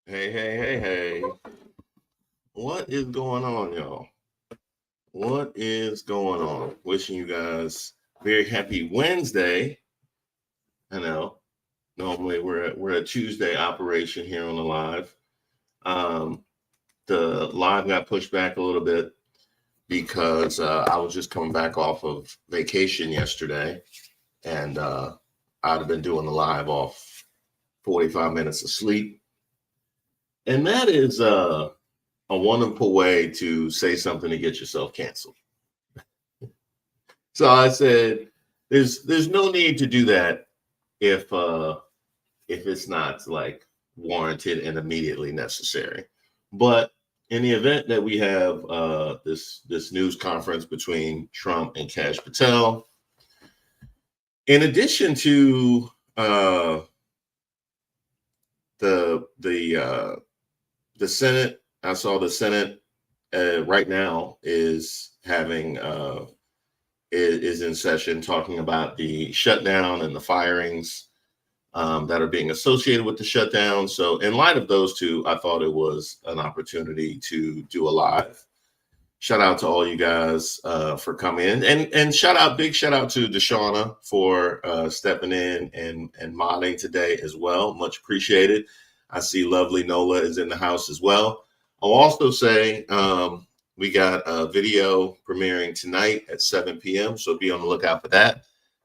Hey. What is going on, y'all? What is going on? Wishing you guys very happy Wednesday. I know. Normally we're a Tuesday operation here on the live. Um, the live got pushed back a little bit because I was just coming back off of vacation yesterday, and I'd have been doing the live off 45 minutes of sleep. And that is a wonderful way to say something to get yourself canceled. So I said, there's no need to do that if it's not like warranted and immediately necessary. But in the event that we have this news conference between Trump and Kash Patel, in addition to the Senate, I saw the Senate right now is having is in session talking about the shutdown and the firings that are being associated with the shutdown. So in light of those two, I thought it was an opportunity to do a live. Shout out to all you guys for coming in, and big shout out to Deshauna for stepping in and modding today as well. Much appreciated. I see lovely Nola is in the house as well. I'll also say we got a video premiering tonight at 7 p.m. So be on the lookout for that.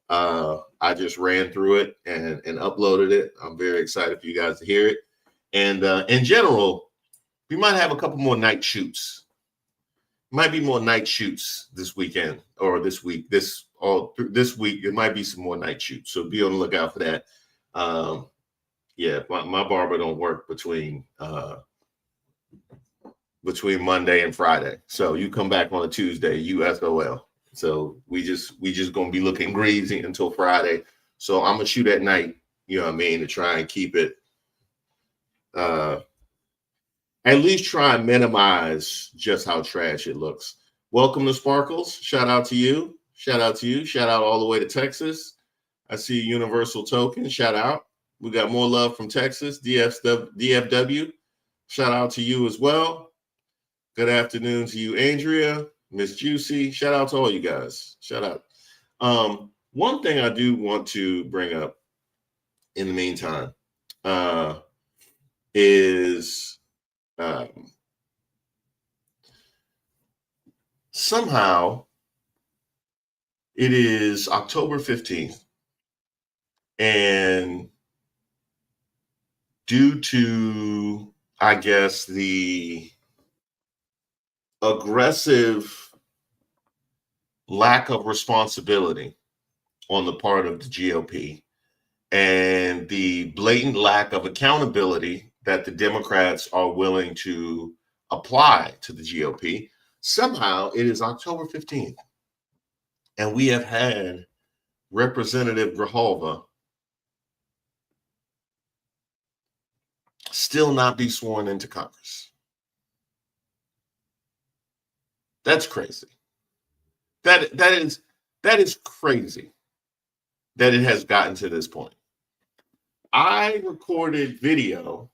I just ran through it and uploaded it. I'm very excited for you guys to hear it. And in general, we might have a couple more night shoots. Might be more night shoots this weekend or this week. This week, there might be some more night shoots. So be on the lookout for that. Yeah, my barber don't work between Monday and Friday. So you come back on a Tuesday, USOL. So we just gonna be looking greasy until Friday. So I'm gonna shoot at night, you know what I mean, to try and keep it at least try and minimize just how trash it looks. Welcome to Sparkles. Shout out to you. Shout out all the way to Texas. I see Universal Token. Shout out. We got more love from Texas. DFW. Shout out to you as well. Good afternoon to you, Andrea, Miss Juicy. Shout out to all you guys. Shout out. One thing I do want to bring up in the meantime is somehow it is October 15th, and due to, I guess, the aggressive lack of responsibility on the part of the GOP and the blatant lack of accountability that the Democrats are willing to apply to the GOP, somehow it is October 15th. And we have had Representative Grijalva still not be sworn into Congress. That's crazy. That is crazy that it has gotten to this point. I recorded video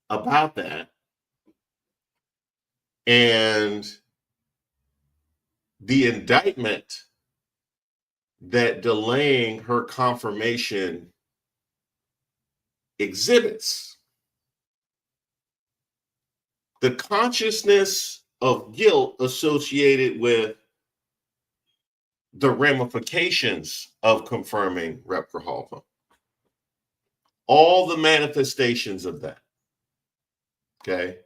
about that, and the indictment that delaying her confirmation exhibits the consciousness of guilt associated with the ramifications of confirming Rep. Grijalva. All the manifestations of that. Okay.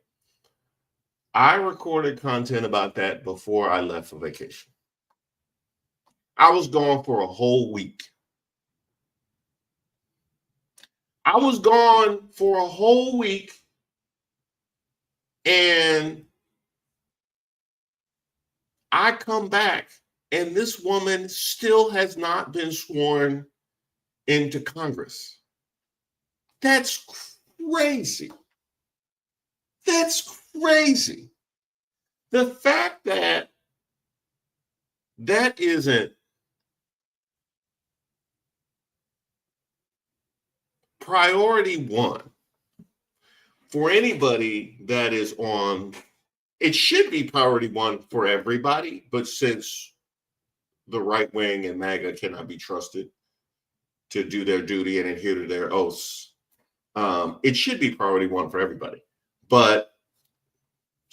I recorded content about that before I left for vacation. I was gone for a whole week. And I come back, and this woman still has not been sworn into Congress. That's crazy. That's crazy. The fact that that isn't priority one for anybody that is on, it should be priority one for everybody, but since the right wing and MAGA cannot be trusted to do their duty and adhere to their oaths, it should be priority one for everybody. But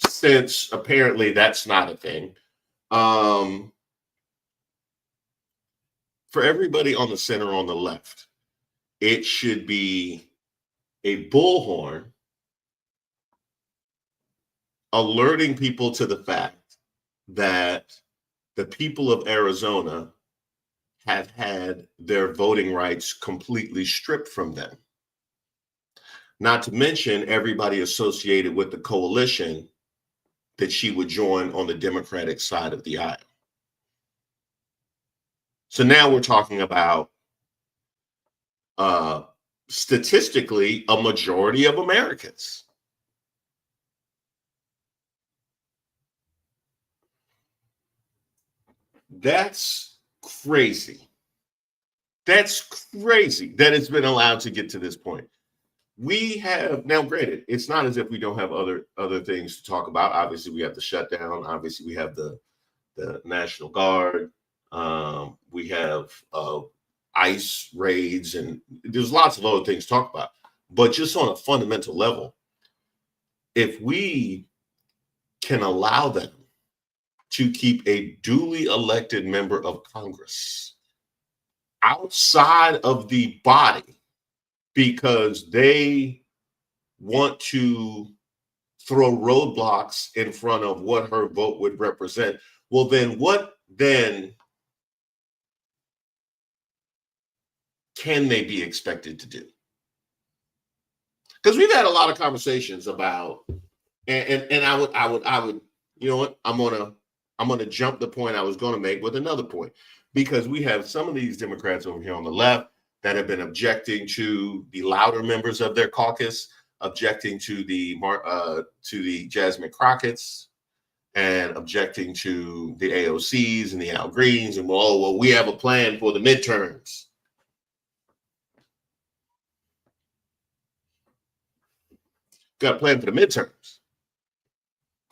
since apparently that's not a thing, for everybody on the center, on the left, it should be a bullhorn alerting people to the fact that the people of Arizona have had their voting rights completely stripped from them. Not to mention everybody associated with the coalition that she would join on the Democratic side of the aisle. So now we're talking about statistically a majority of Americans. That's crazy. That's crazy that it's been allowed to get to this point. We have now, granted, it's not as if we don't have other things to talk about. Obviously, we have the shutdown. Obviously, we have the National Guard. We have ICE raids, and there's lots of other things to talk about. But just on a fundamental level, if we can allow them to keep a duly elected member of Congress outside of the body because they want to throw roadblocks in front of what her vote would represent, well, then what then can they be expected to do? Because we've had a lot of conversations about, and I would, you know what, I'm gonna jump the point I was gonna make with another point, because we have some of these Democrats over here on the left that have been objecting to the louder members of their caucus, objecting to the Jasmine Crockett's, and objecting to the AOCs and the Al Greens, and well, we have a plan for the midterms. Got a plan for the midterms.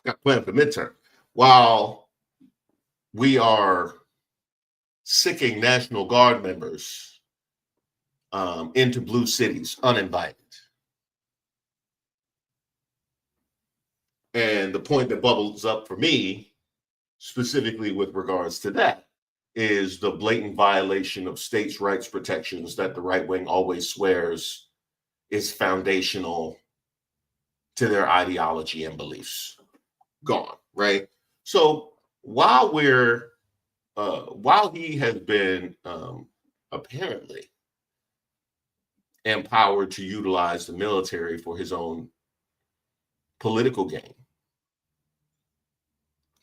Got a plan for the midterm. While we are sicking National Guard members into blue cities uninvited. And the point that bubbles up for me, specifically with regards to that, is the blatant violation of states' rights protections that the right wing always swears is foundational to their ideology and beliefs. Gone, right? So while he has been apparently empowered to utilize the military for his own political gain,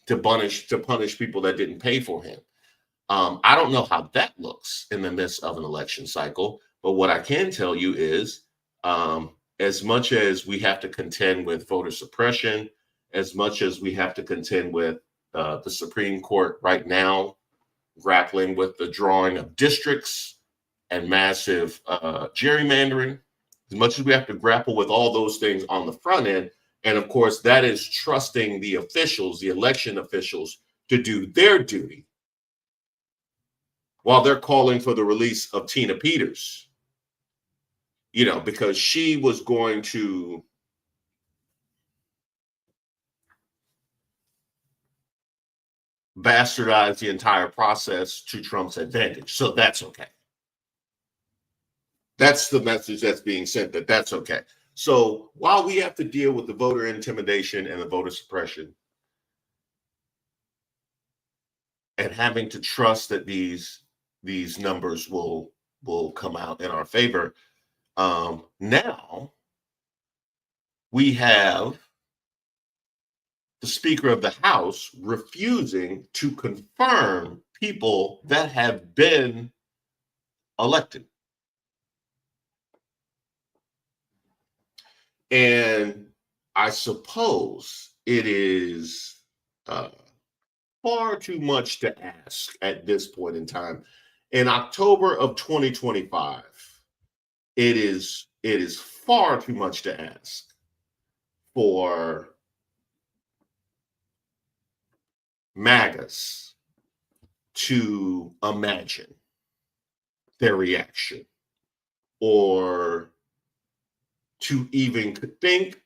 to punish people that didn't pay for him. I don't know how that looks in the midst of an election cycle, but what I can tell you is, as much as we have to contend with voter suppression, as much as we have to contend with the Supreme Court right now grappling with the drawing of districts and massive gerrymandering, as much as we have to grapple with all those things on the front end, and of course, that is trusting the officials, the election officials, to do their duty while they're calling for the release of Tina Peters, because she was going to bastardize the entire process to Trump's advantage. So that's okay. That's the message that's being sent, that's okay. So while we have to deal with the voter intimidation and the voter suppression and having to trust that these numbers will come out in our favor, now we have the Speaker of the House refusing to confirm people that have been elected. And I suppose it is far too much to ask at this point in time. In October of 2025, it is far too much to ask for MAGAs to imagine their reaction or to even think,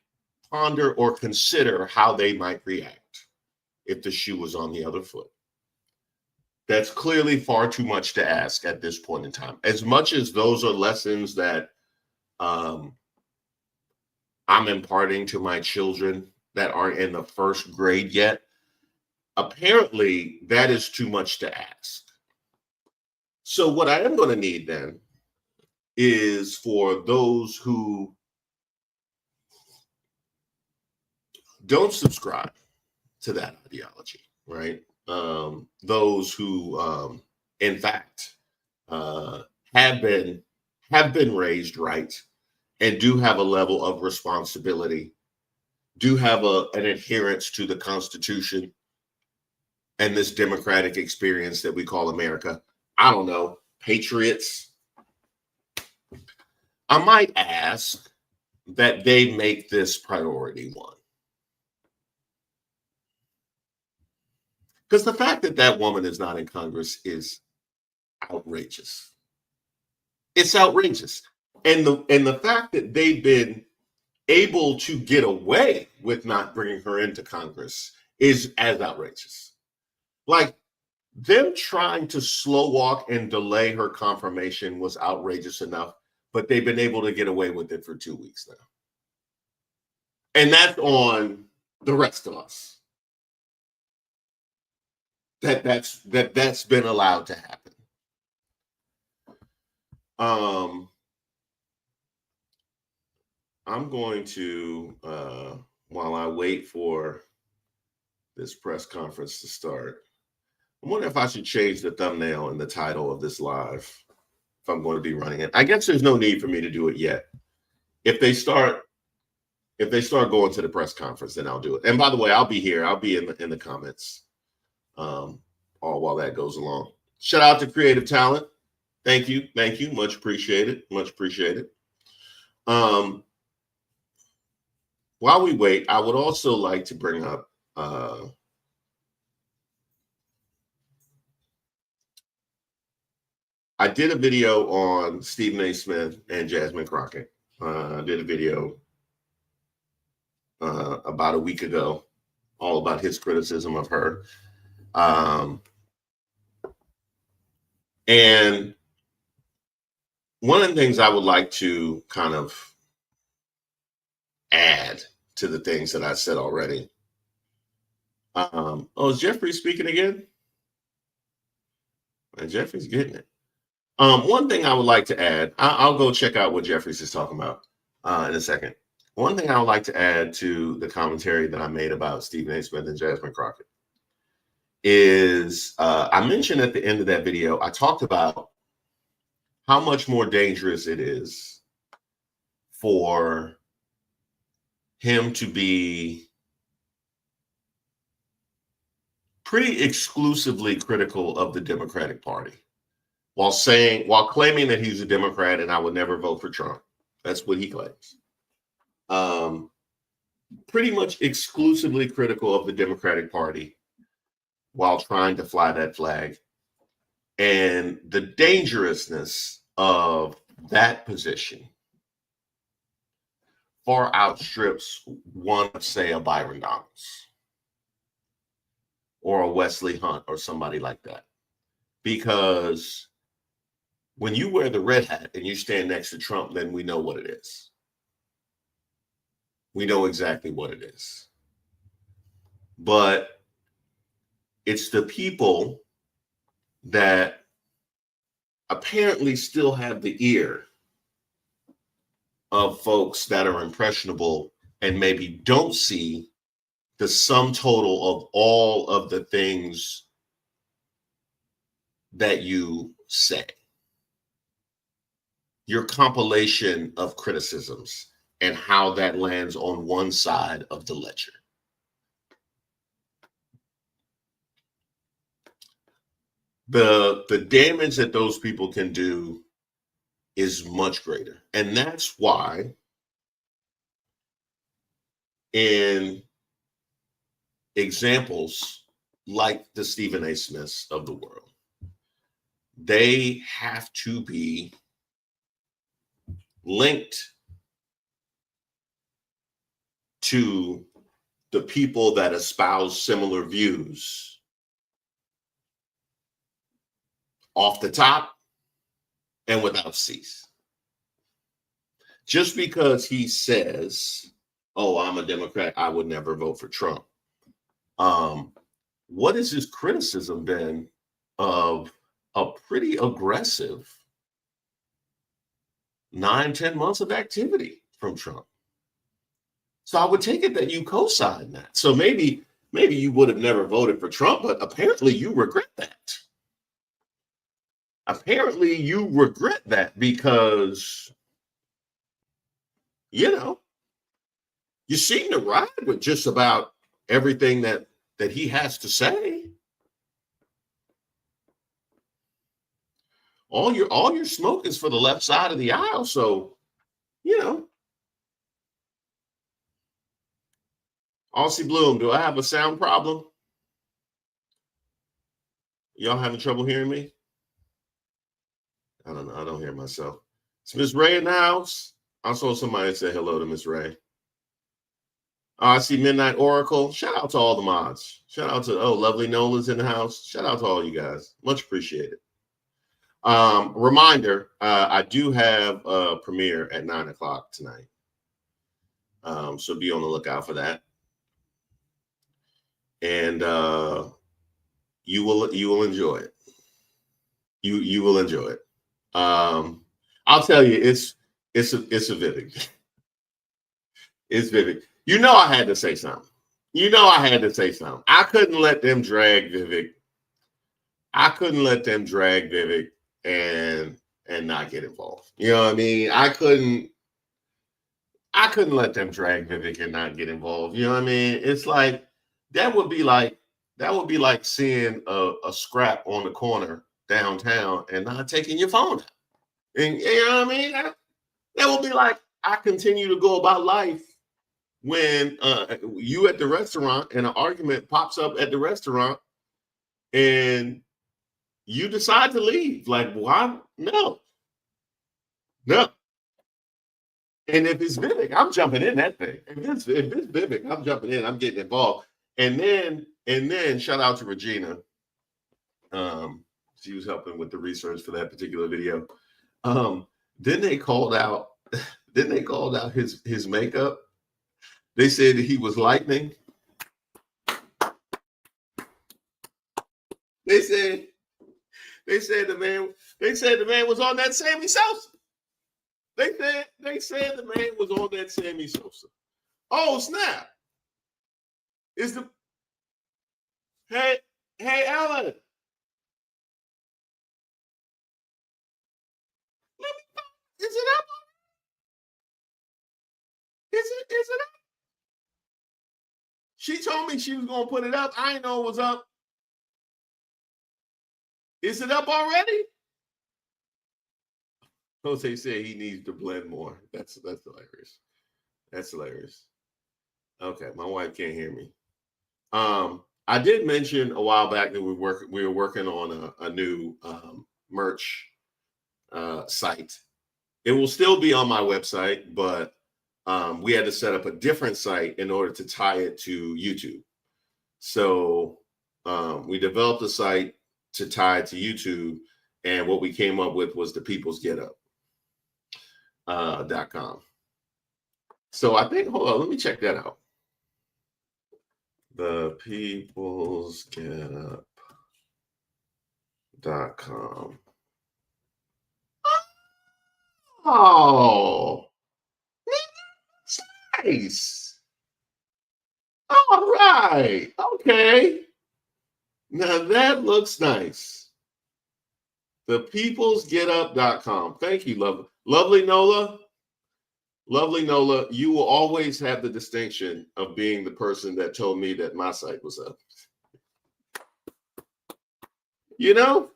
ponder, or consider how they might react if the shoe was on the other foot. That's clearly far too much to ask at this point in time. As much as those are lessons that I'm imparting to my children that aren't in the first grade yet, apparently that is too much to ask. So what I am going to need then is for those who don't subscribe to that ideology, right? Those who, in fact, have been raised right and do have a level of responsibility, do have an adherence to the Constitution and this democratic experience that we call America. I don't know, patriots. I might ask that they make this priority one. Because the fact that that woman is not in Congress is outrageous. It's outrageous. And the fact that they've been able to get away with not bringing her into Congress is as outrageous. Like, them trying to slow walk and delay her confirmation was outrageous enough, but they've been able to get away with it for 2 weeks now. And that's on the rest of us. That's been allowed to happen. I'm going to, while I wait for this press conference to start, I wonder if I should change the thumbnail and the title of this live if I'm going to be running it. I guess there's no need for me to do it yet. If they start going to the press conference, then I'll do it. And by the way, I'll be here. I'll be in the comments all while that goes along. Shout out to Creative Talent. Thank you. Much appreciated. While we wait, I would also like to bring up I did a video on Stephen A. Smith and Jasmine Crockett. I did a video about a week ago, all about his criticism of her. And one of the things I would like to kind of add to the things that I said already. Is Jeffrey speaking again? And Jeffrey's getting it. One thing I would like to add, I'll go check out what Jeffries is talking about in a second. One thing I would like to add to the commentary that I made about Stephen A. Smith and Jasmine Crockett is I mentioned at the end of that video, I talked about how much more dangerous it is for him to be pretty exclusively critical of the Democratic Party while claiming that he's a Democrat and I would never vote for Trump. That's what he claims. Pretty much exclusively critical of the Democratic Party while trying to fly that flag. And the dangerousness of that position far outstrips one of, say, a Byron Donalds or a Wesley Hunt or somebody like that. Because when you wear the red hat and you stand next to Trump, then we know what it is. We know exactly what it is. But it's the people that apparently still have the ear of folks that are impressionable and maybe don't see the sum total of all of the things that you say. Your compilation of criticisms and how that lands on one side of the ledger. The damage that those people can do is much greater. And that's why in examples like the Stephen A. Smiths of the world. They have to be linked to the people that espouse similar views off the top and without cease. Just because he says, oh, I'm a Democrat, I would never vote for Trump. What has his criticism been of a pretty aggressive 9-10 months of activity from Trump? So I would take it that you co-sign that. So maybe you would have never voted for Trump, but apparently you regret that. Apparently you regret that because, you seem to ride with just about everything that he has to say. All your smoke is for the left side of the aisle. So, Aussie Bloom, do I have a sound problem? Y'all having trouble hearing me? I don't know. I don't hear myself. Is Miss Ray in the house? I saw somebody say hello to Miss Ray. I see Midnight Oracle. Shout out to all the mods. Shout out to, lovely Nola's in the house. Shout out to all you guys. Much appreciated. Reminder, I do have a premiere at 9:00 tonight. So be on the lookout for that. And you will enjoy it. You will enjoy it. I'll tell you, it's a Vivek. It's Vivek. I had to say something. I couldn't let them drag Vivek. And not get involved. You know what I mean? I couldn't let them drag Vivek and not get involved. You know what I mean? It's like that would be like seeing a scrap on the corner downtown and not taking your phone out. And you know what I mean? That would be like I continue to go about life when you at the restaurant and an argument pops up at the restaurant and you decide to leave. Like, why? No. And if it's Vivek, I'm jumping in that thing. If it's Vivek, I'm jumping in. I'm getting involved. And then shout out to Regina. She was helping with the research for that particular video. Then they called out his makeup. They said that he was lightning. They said the man was on that Sammy Sosa. They said the man was on that Sammy Sosa. Oh snap! Hey Ellen? Is it up? Is it up? She told me she was gonna put it up. I didn't know it was up. Is it up already? Jose said he needs to blend more. That's hilarious. That's hilarious. Okay, my wife can't hear me. I did mention a while back that we were working on a new merch site. It will still be on my website, but we had to set up a different site in order to tie it to YouTube. So we developed a site to tie it to YouTube, and what we came up with was the People's Get Up. .com. So I think, hold on, let me check that out. The People's Get Up.com. Oh, nice. All right. Okay. Now that looks nice. The peoplesgetup.com. Thank you, lovely Nola. Lovely Nola, you will always have the distinction of being the person that told me that my site was up. They don't,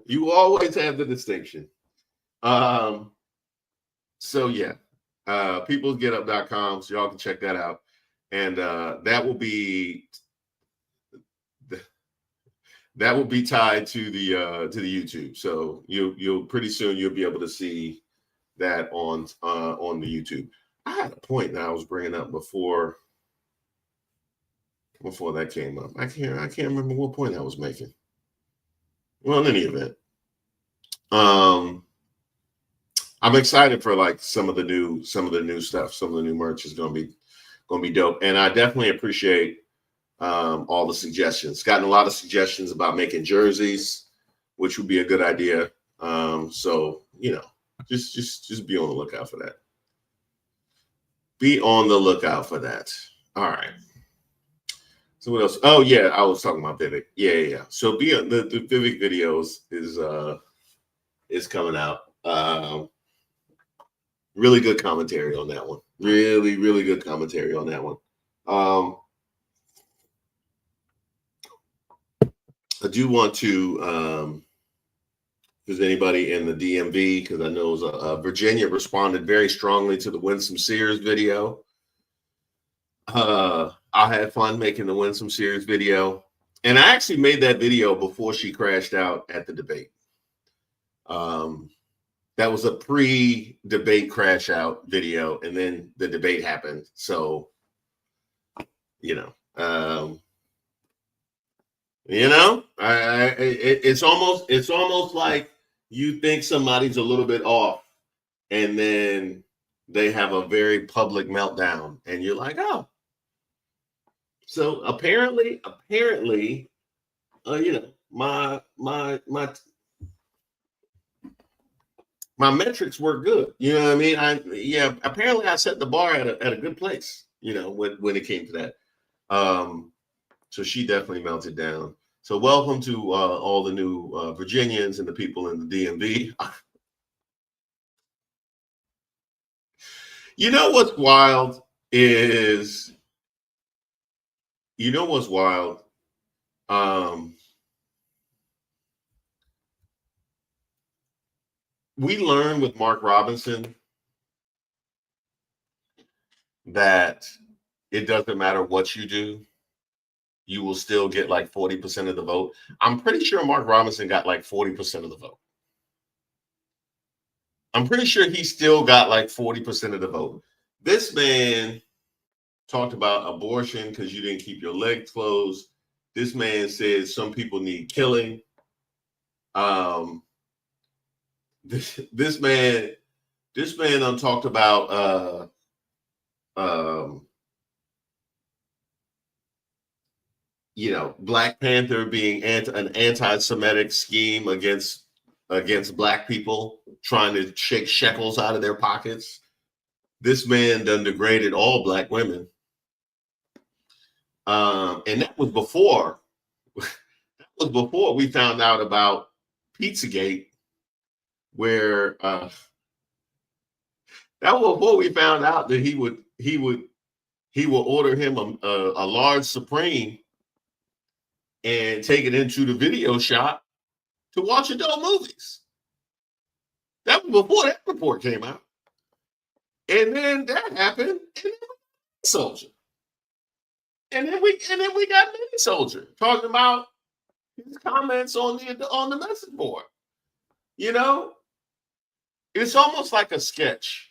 you always have the distinction. So yeah, peoplesgetup.com, so y'all can check that out. And that will be tied to the YouTube. So you'll pretty soon you'll be able to see that on the YouTube. I had a point that I was bringing up before that came up. I can't remember what point I was making. Well, in any event, I'm excited for like some of the new stuff. Some of the new merch is gonna be dope, and I definitely appreciate all the suggestions. Gotten a lot of suggestions about making jerseys, which would be a good idea. So just be on the lookout for that. Be on the lookout for that. All right. So what else? Oh yeah, I was talking about Vivek. Yeah. So the Vivek videos is coming out. Really good commentary on that one. Really, really good commentary on that one. I do want to, if there's anybody in the DMV, because I know Virginia responded very strongly to the Winsome Sears video. I had fun making the Winsome Sears video. And I actually made that video before she crashed out at the debate. That was a pre-debate crash out video, and then the debate happened. So, it's almost like you think somebody's a little bit off, and then they have a very public meltdown, and you're like, oh. So apparently, my metrics were good. You know what I mean? Apparently I set the bar at a good place, when it came to that. So she definitely melted down. So welcome to all the new Virginians and the people in the DMV. You know what's wild is, we learned with Mark Robinson that it doesn't matter what you do, you will still get like 40% of the vote. I'm pretty sure Mark Robinson got like 40% of the vote. I'm pretty sure he still got like 40% of the vote. This man talked about abortion because you didn't keep your legs closed. This man said some people need killing. This man talked about Black Panther being an anti-Semitic scheme against Black people, trying to shake shekels out of their pockets. This man done degraded all Black women. And that was before we found out about Pizzagate, where that was before we found out that he will order him a large Supreme and take it into the video shop to watch adult movies. That was before that report came out. And then that happened, and then Soldier. And then we got Mini Soldier talking about his comments on the message board. It's almost like a sketch.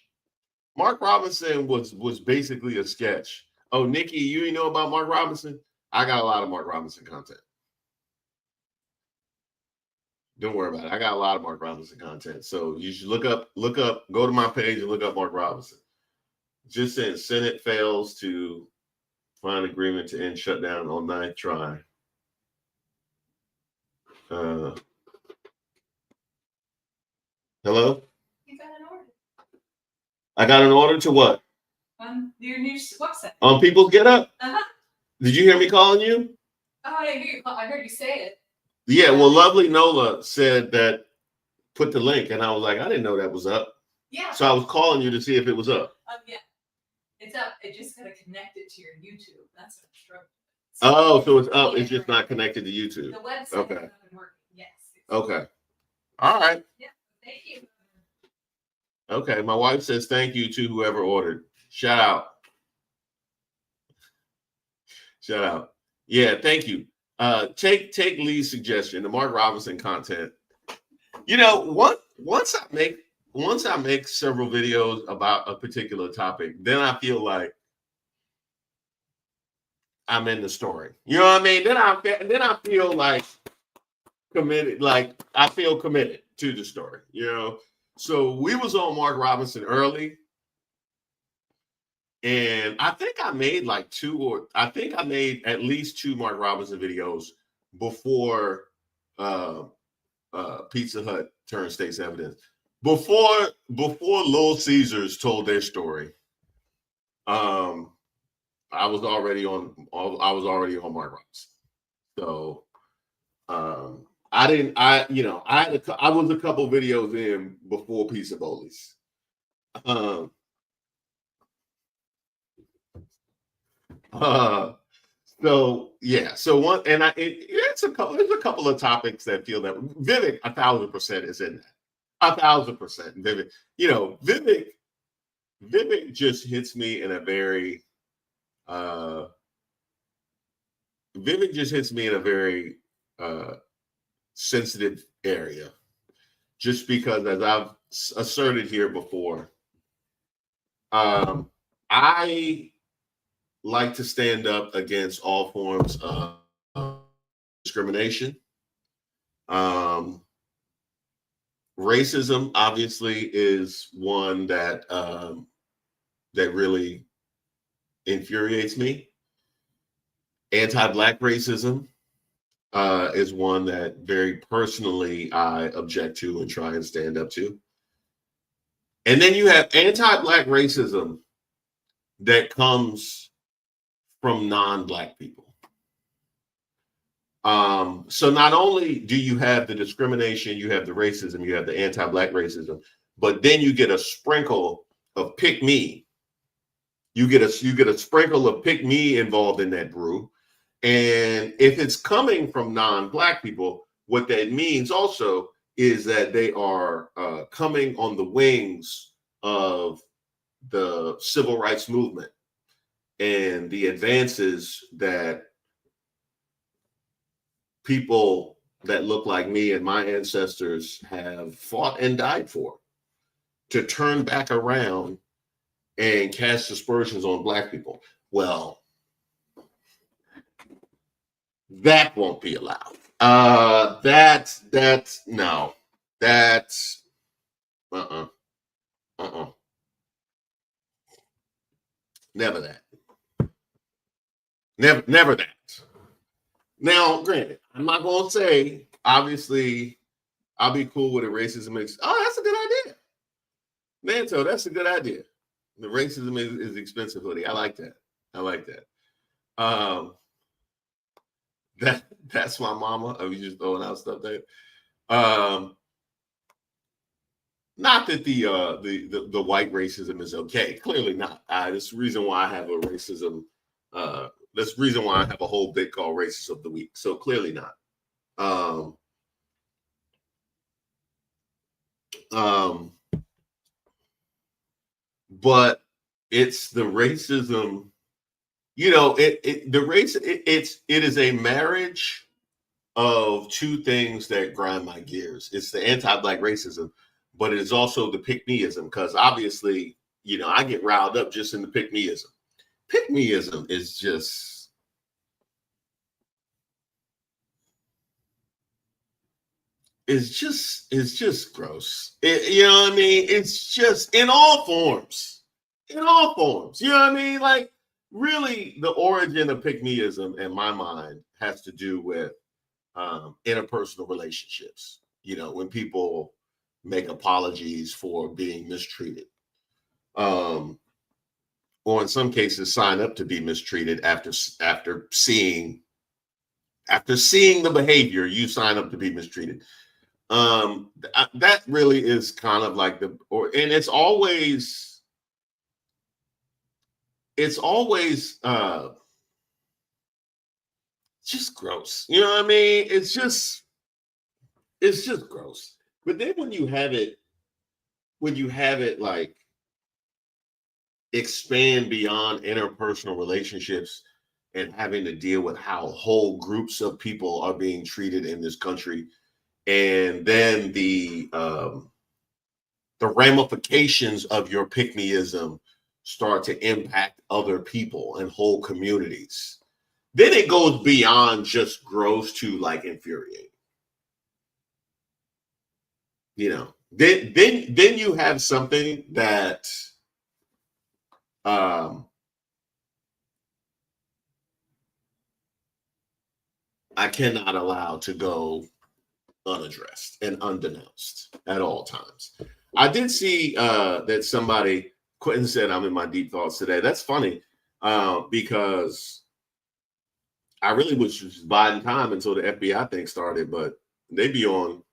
Mark Robinson was basically a sketch. Oh, Nikki, you know about Mark Robinson? I got a lot of Mark Robinson content. Don't worry about it. I got a lot of Mark Robinson content. So you should look up, go to my page and look up Mark Robinson. Just saying, Senate fails to find agreement to end shutdown on 9th try. Hello? You got an order. I got an order to what? On your new website. On People's Get Up? Uh-huh. Did you hear me calling you? Oh, I heard you say it. Yeah, well, Lovely Nola said that, put the link, and I was like, I didn't know that was up. Yeah. So I was calling you to see if it was up. Yeah. It's up. It just got to connect it to your YouTube. That's what I'm struggling with. Oh, so it's up. It's just not connected to YouTube. The website okay. Hasn't been working. Yes. Okay. All right. Yeah. Thank you. Okay, my wife says thank you to whoever ordered. Shout out. Shout out. Yeah, thank you. Take Lee's suggestion, the Mark Robinson content. You know, once I make several videos about a particular topic, then I feel like I'm in the story. You know what I mean? Then I feel like committed, like I feel committed to the story, you know. So we was on Mark Robinson early, and I think I made at least two Mark Robinson videos before Pizza Hut turned state's evidence. Before Little Caesars told their story, I was already on Mark Robinson. So I was a couple videos in before Pizza Bowlies. So yeah, so there's a couple of topics that feel that Vivek 1,000% is in that. 1,000% Vivek. You know, Vivek just hits me in a very Vivek just hits me in a very sensitive area. Just because, as I've asserted here before, I like to stand up against all forms of discrimination. Racism obviously is one that that really infuriates me. Anti-Black racism is one that very personally I object to and try and stand up to. And then you have anti-Black racism that comes from non-Black people. So not only do you have the discrimination, you have the racism, you have the anti-Black racism, but then you get a sprinkle of pick me. You get a sprinkle of pick me involved in that brew. And if it's coming from non-Black people, what that means also is that they are coming on the wings of the civil rights movement and the advances that people that look like me and my ancestors have fought and died for, to turn back around and cast aspersions on Black people. Well, that won't be allowed. That's no, that's never that, never that. Now, granted, I'm not gonna say obviously I'll be cool with a racism. Oh, that's a good idea, Manto. That's a good idea. The racism is expensive hoodie. I like that. I like that. That's my mama. I was just throwing out stuff there. Not that the white racism is okay. Clearly not. That's the reason why I have a racism. That's the reason why I have a whole bit called Racist of the Week. So clearly not. But it's the racism. You know, it is a marriage of two things that grind my gears. It's the anti-Black racism, but it is also the pick-meism, because obviously, you know, I get riled up just in the pick-meism. Pick-meism is just, it's just gross. You know what I mean? It's just in all forms. In all forms. You know what I mean? Like, really, the origin of pick-meism, in my mind, has to do with interpersonal relationships. You know, when people make apologies for being mistreated, or in some cases sign up to be mistreated after seeing the behavior. You sign up to be mistreated. That really is kind of like and it's always just gross. You know what I mean? It's just gross. But then when you have it when you have it like expand beyond interpersonal relationships and having to deal with how whole groups of people are being treated in this country, and then the ramifications of your pick-me-ism start to impact other people and whole communities, then it goes beyond just gross to like infuriating. You know, then you have something that I cannot allow to go unaddressed and undenounced at all times. I did see that somebody, Quentin said, I'm in my deep thoughts today. That's funny because I really was just biding time until the FBI thing started, but they be on.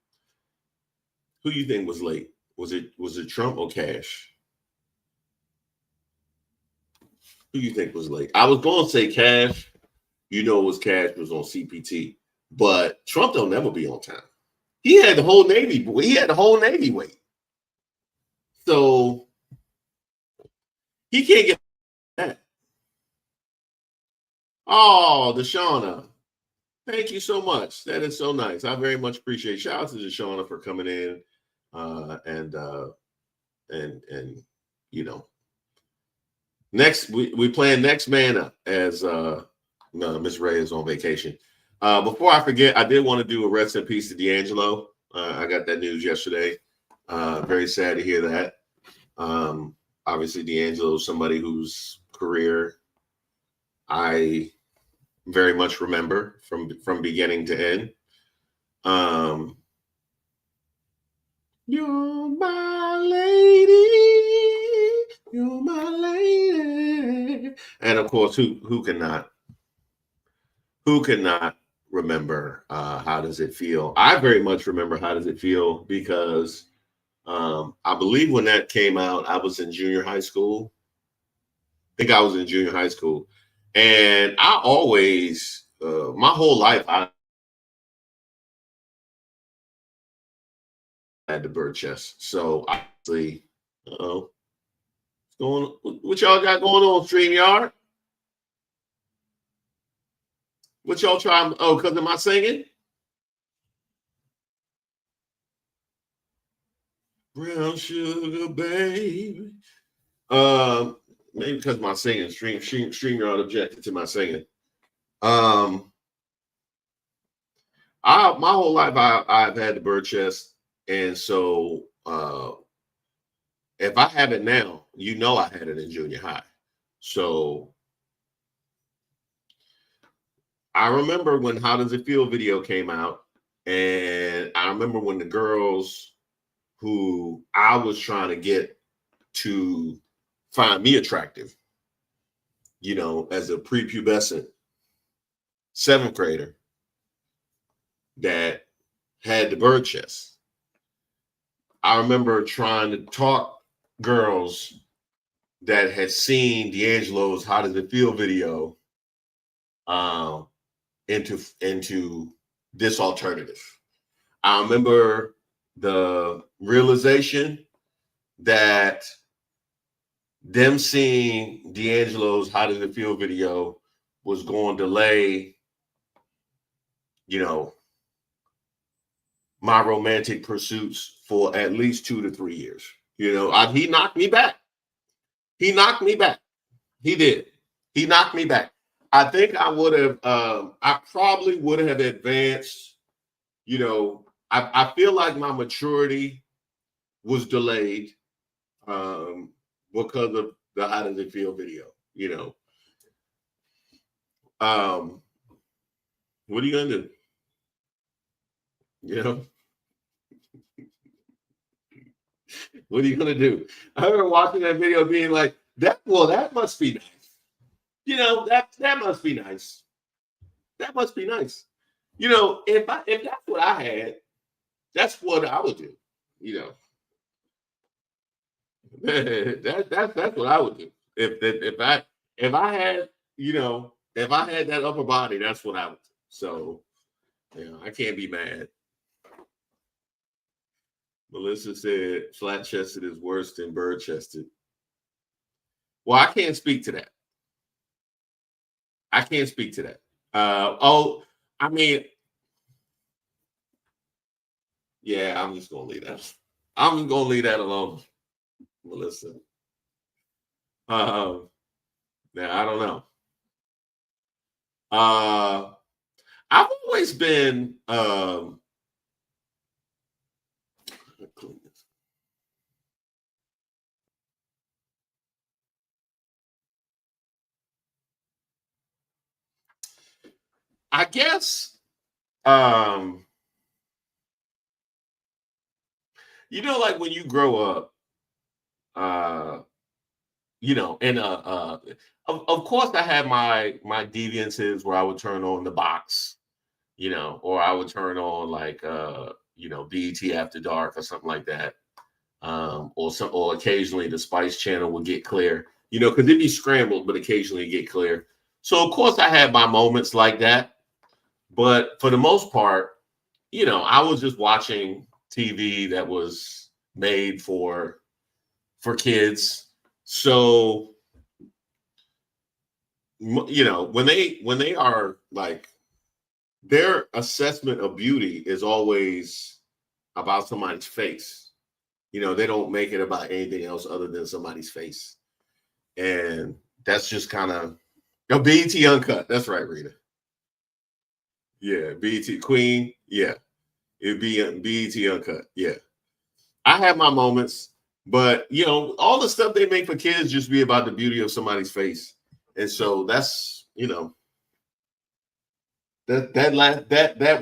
Who you think was late? Was it Trump or Cash? Who you think was late? I was going to say Cash. You know, it was Cash was on CPT, but Trump don't never be on time. He had the whole Navy. He had the whole Navy wait. So he can't get that. Oh, Deshauna. Thank you so much. That is so nice. I very much appreciate it. Shout out to Deshauna for coming in and you know, next we playing Next Man Up as Miss Ray is on vacation. Before I forget, I did want to do a rest in peace to D'Angelo. I got that news yesterday. Very sad to hear that. Obviously, D'Angelo is somebody whose career I very much remember from beginning to end. You're my lady, you're my lady, and of course, who cannot remember How Does It Feel? I very much remember How Does It Feel because I believe when that came out, I was in junior high school. I think I was in junior high school. And I always, my whole life, I had the bird chest. So obviously, what y'all got going on, StreamYard? What y'all trying? Oh, because of my singing? Brown sugar, baby. Maybe because my singing, StreamYard objected to my singing. My whole life I've had the bird chest, and so if I have it now, you know I had it in junior high. So I remember when How Does It Feel video came out, and I remember when the girls who I was trying to get to find me attractive, you know, as a prepubescent 7th grader that had the bird chest. I remember trying to talk girls that had seen D'Angelo's How Does It Feel video into this alternative. I remember the realization that them seeing D'Angelo's How Does It Feel video was going to delay, you know, my romantic pursuits for at least 2 to 3 years. You know, he knocked me back. He knocked me back. He did. He knocked me back. I think I would have, I probably would have advanced, you know, I feel like my maturity was delayed because of the How Does It Feel video, you know. What are you going to do? You know? What are you going to do? I remember watching that video being like, that must be nice. You know, that must be nice. That must be nice. You know, if that's what I had, that's what I would do. You know, that's what I would do. If I had, you know, if I had that upper body, that's what I would do. So, you know, I can't be mad. Melissa said flat chested is worse than bird chested. Well, I can't speak to that. I can't speak to that. I mean, yeah, I'm just gonna leave that. I'm gonna leave that alone, Melissa. Now I don't know. I've always been I guess like when you grow up, and of course I had my deviances where I would turn on the box, or I would turn on like BET After Dark or something like that. Or occasionally the Spice Channel would get clear, because it'd be scrambled, but occasionally it'd get clear. So of course I had my moments like that, but for the most part, I was just watching TV that was made for kids. So when they are like, their assessment of beauty is always about somebody's face. They don't make it about anything else other than somebody's face. And that's just kind of BET Uncut. That's right, Rita. Yeah, BET Queen. Yeah, it'd be BET Uncut. Yeah, I have my moments, but all the stuff they make for kids just be about the beauty of somebody's face, and so that's that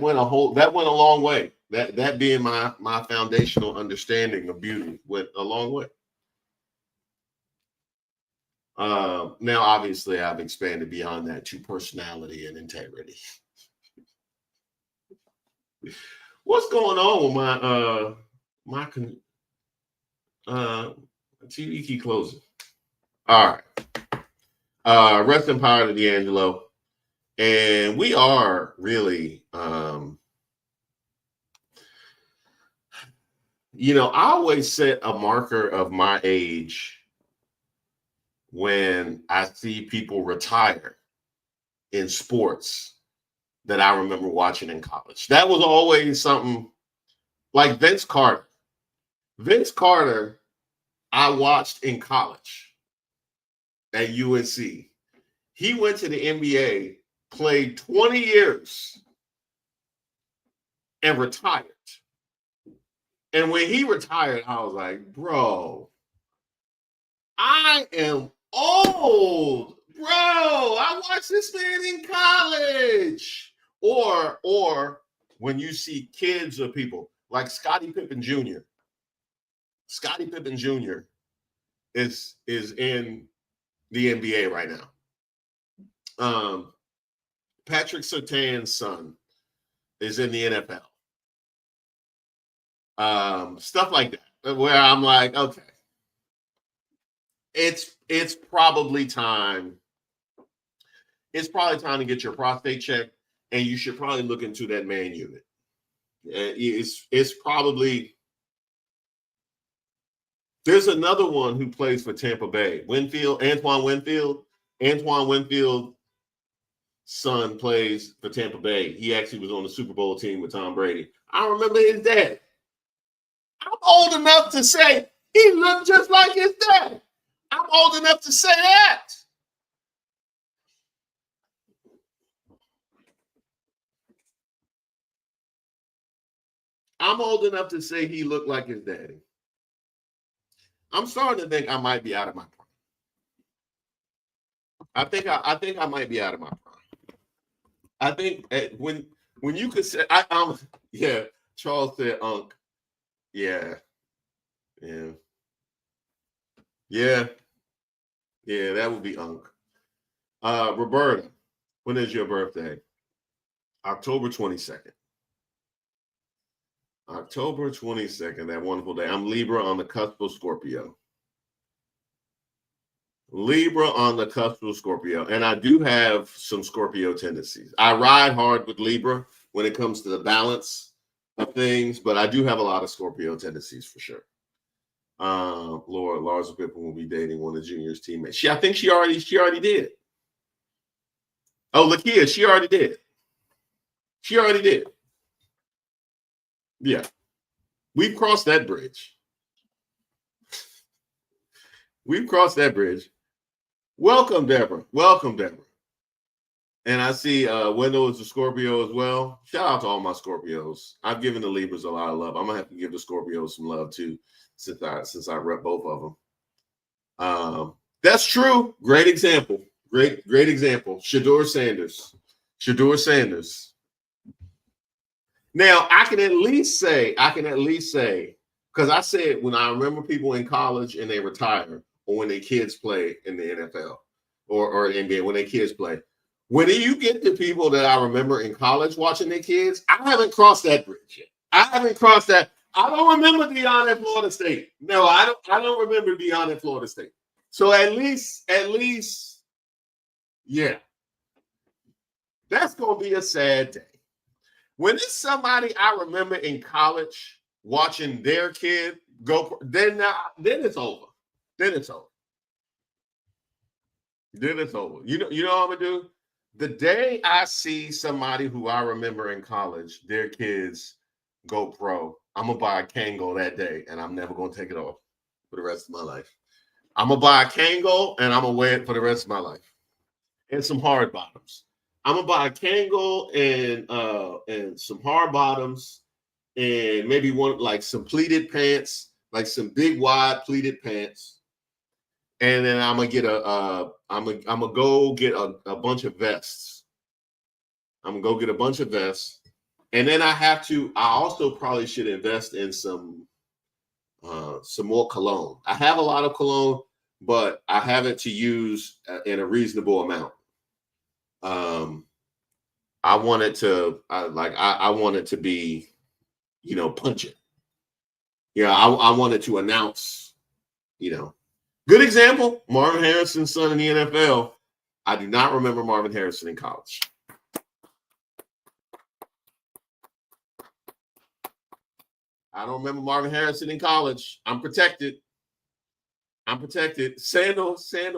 went a long way. That being my foundational understanding of beauty went a long way. Now, obviously, I've expanded beyond that to personality and integrity. What's going on with my TV keep closing? All right. Rest in power to D'Angelo. And we are really, I always set a marker of my age when I see people retire in sports that I remember watching in college. That was always something like Vince Carter. Vince Carter, I watched in college at UNC. He went to the NBA, played 20 years, and retired. And when he retired, I was like, bro, I am old. Bro, I watched this man in college. Or when you see kids or people like Scottie Pippen Jr. Scottie Pippen Jr. is in the NBA right now. Patrick Surtain's son is in the NFL. Stuff like that, where I'm like, okay, it's probably time. It's probably time to get your prostate checked, and you should probably look into that man unit. It's probably. There's another one who plays for Tampa Bay. Antoine Winfield's son plays for Tampa Bay. He actually was on the Super Bowl team with Tom Brady. I remember his dad. I'm old enough to say he looked just like his dad. I'm old enough to say that. I'm old enough to say he looked like his daddy. I'm starting to think I might be out of my prime. I think I might be out of my prime. I think when you could say yeah, Charles said Unc. Yeah. Yeah, that would be Unc. Roberta, when is your birthday? October 22nd. October 22nd, that wonderful day. I'm Libra on the cusp of Scorpio. Libra on the cusp of Scorpio. And I do have some Scorpio tendencies. I ride hard with Libra when it comes to the balance of things, but I do have a lot of Scorpio tendencies for sure. Lord, Larsa Pippen will be dating one of Junior's teammates. I think she already did. Oh, Lakia, she already did. She already did. Yeah. We've crossed that bridge. We've crossed that bridge. Welcome, Deborah. Welcome, Deborah. And I see Wendell is a Scorpio as well. Shout out to all my Scorpios. I've given the Libras a lot of love. I'm gonna have to give the Scorpios some love too, since I rep both of them. That's true. Great example. Great example. Shador Sanders. Now I can at least say, because I said when I remember people in college and they retire, or when their kids play in the NFL or NBA, when their kids play. When you get the people that I remember in college watching their kids, I haven't crossed that bridge yet. I haven't crossed that. I don't remember Deion at Florida State. No, I don't remember Deion at Florida State. So at least, yeah. That's gonna be a sad day. When it's somebody I remember in college watching their kid go, then it's over. Then it's over. You know what I'm gonna do? The day I see somebody who I remember in college, their kids go pro, I'm gonna buy a Kangol that day, and I'm never gonna take it off for the rest of my life. I'm gonna buy a Kangol and I'm gonna wear it for the rest of my life, and some hard bottoms. I'm gonna buy a Kangol and some hard bottoms, and maybe some pleated pants, like some big wide pleated pants. And then I'm gonna get I'm gonna go get a bunch of vests. I'm gonna go get a bunch of vests, and then I also probably should invest in some more cologne. I have a lot of cologne, but I have it to use in a reasonable amount. I want it to I want it to be, pungent. Yeah, I want it to announce, Good example, Marvin Harrison's son in the NFL. I do not remember Marvin Harrison in college. I don't remember Marvin Harrison in college. I'm protected. Sandal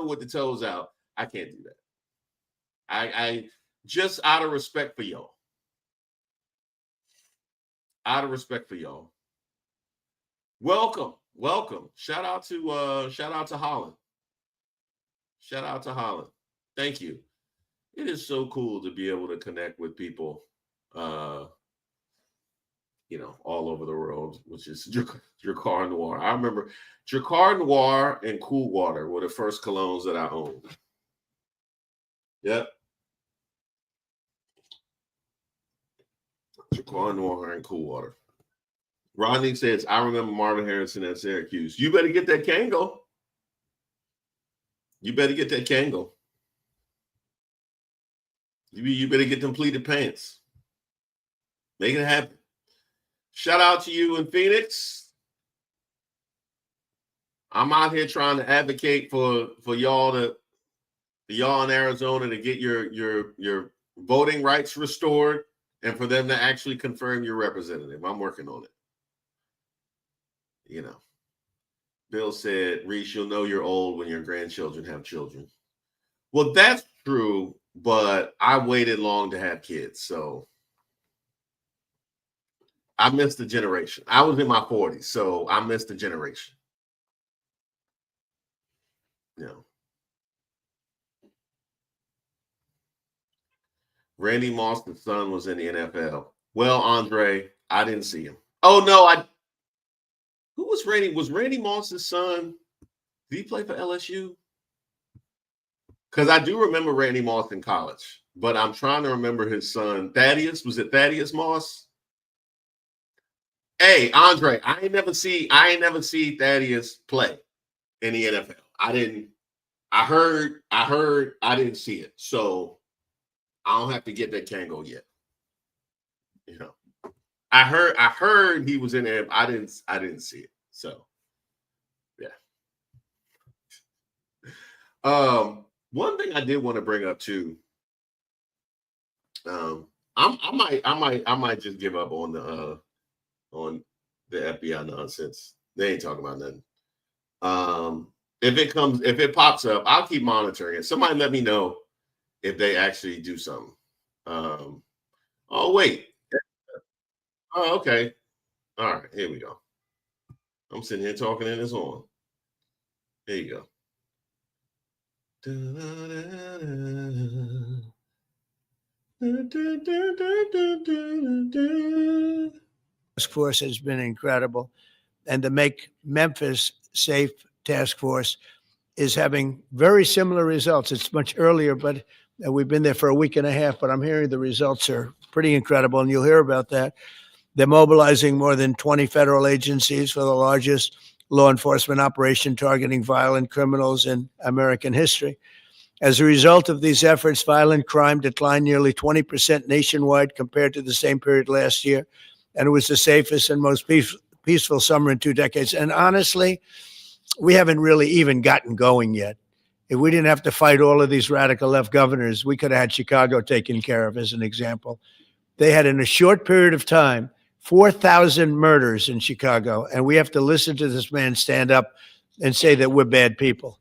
with the toes out. I can't do that. I just out of respect for y'all. Welcome. Shout out to Holland. Thank you. It is so cool to be able to connect with people, all over the world, which is Drakkar Noir. I remember Drakkar Noir and Cool Water were the first colognes that I owned. Yep. Drakkar Noir and Cool Water. Rodney says, I remember Marvin Harrison at Syracuse. You better get that Kangol. You better get them pleated pants. Make it happen. Shout out to you in Phoenix. I'm out here trying to advocate for y'all in Arizona to get your voting rights restored and for them to actually confirm your representative. I'm working on it. Bill said, Reese, you'll know you're old when your grandchildren have children. Well, that's true, but I waited long to have kids, so I missed the generation. I was in my 40s, so I missed the generation. Randy Moss's son was in the NFL. Well, Andre, I didn't see him. Oh, no, who was Randy? Was Randy Moss's son? Did he play for LSU? Because I do remember Randy Moss in college, but I'm trying to remember his son. Thaddeus? Was it Thaddeus Moss? Hey, Andre, I ain't never see Thaddeus play in the NFL. I heard, I didn't see it. So I don't have to get that Kangol yet. I heard he was in there. I didn't see it. So yeah. One thing I did want to bring up too. I might just give up on on the FBI nonsense. They ain't talking about nothing. If it pops up, I'll keep monitoring it. Somebody let me know if they actually do something. Oh, wait. Oh, okay. All right, here we go. I'm sitting here talking and it's on. There you go. Task force has been incredible. And the Make Memphis Safe Task Force is having very similar results. It's much earlier, but we've been there for a week and a half, but I'm hearing the results are pretty incredible, and you'll hear about that. They're mobilizing more than 20 federal agencies for the largest law enforcement operation targeting violent criminals in American history. As a result of these efforts, violent crime declined nearly 20% nationwide compared to the same period last year, and it was the safest and most peaceful summer in 2 decades. And honestly, we haven't really even gotten going yet. If we didn't have to fight all of these radical left governors, we could have had Chicago taken care of, as an example. They had, in a short period of time, 4,000 murders in Chicago, and we have to listen to this man stand up and say that we're bad people.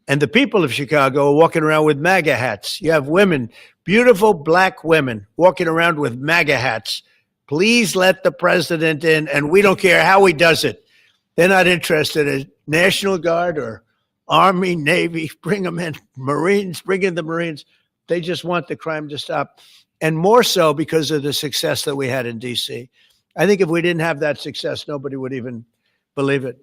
And the people of Chicago are walking around with MAGA hats. You have women, beautiful black women, walking around with MAGA hats. Please let the president in, and we don't care how he does it. They're not interested in National Guard or Army, Navy, bring them in, Marines, bring in the Marines. They just want the crime to stop. And more so because of the success that we had in D.C. I think if we didn't have that success, nobody would even believe it.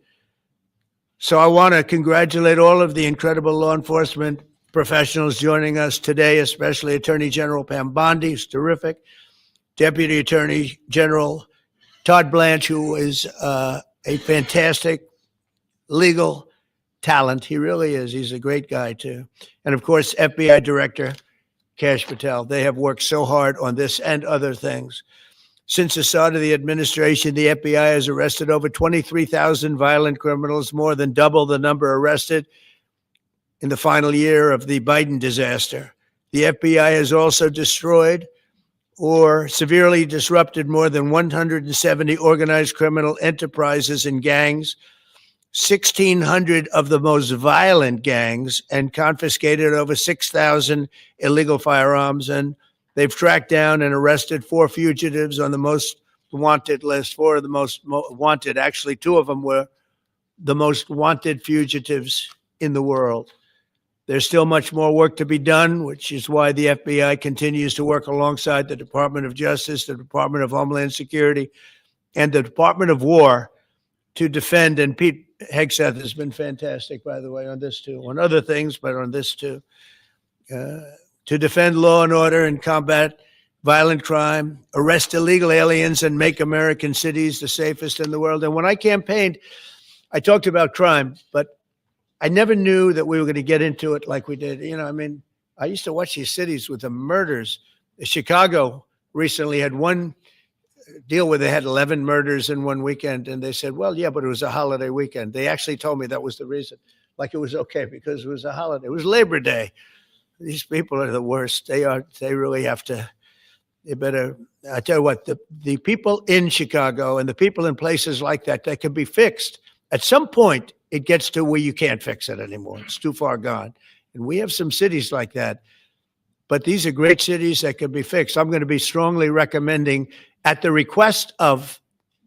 So I want to congratulate all of the incredible law enforcement professionals joining us today, especially Attorney General Pam Bondi, who's terrific, Deputy Attorney General Todd Blanche, who is a fantastic legal talent. He really is. He's a great guy, too. And, of course, FBI Director Kash Patel. They have worked so hard on this and other things. Since the start of the administration, the FBI has arrested over 23,000 violent criminals, more than double the number arrested in the final year of the Biden disaster. The FBI has also destroyed or severely disrupted more than 170 organized criminal enterprises and gangs, 1,600 of the most violent gangs, and confiscated over 6,000 illegal firearms. And they've tracked down and arrested 4 fugitives on the most wanted list, 4 of the most wanted. Actually, 2 of them were the most wanted fugitives in the world. There's still much more work to be done, which is why the FBI continues to work alongside the Department of Justice, the Department of Homeland Security, and the Department of War to defend. And Pete Hegseth has been fantastic, by the way, on this too, on other things, but on this too, to defend law and order and combat violent crime, arrest illegal aliens, and make American cities the safest in the world. And when I campaigned, I talked about crime, but I never knew that we were going to get into it like we did. You know, I mean, I used to watch these cities with the murders. Chicago recently had one deal where they had 11 murders in one weekend. And they said, well, yeah, but it was a holiday weekend. They actually told me that was the reason. Like it was okay because it was a holiday. It was Labor Day. These people are the worst. They really have to, they better, I tell you what, the people in Chicago and the people in places like that can be fixed. At some point, it gets to where you can't fix it anymore. It's too far gone. And we have some cities like that. But these are great cities that can be fixed. I'm going to be strongly recommending, at the request of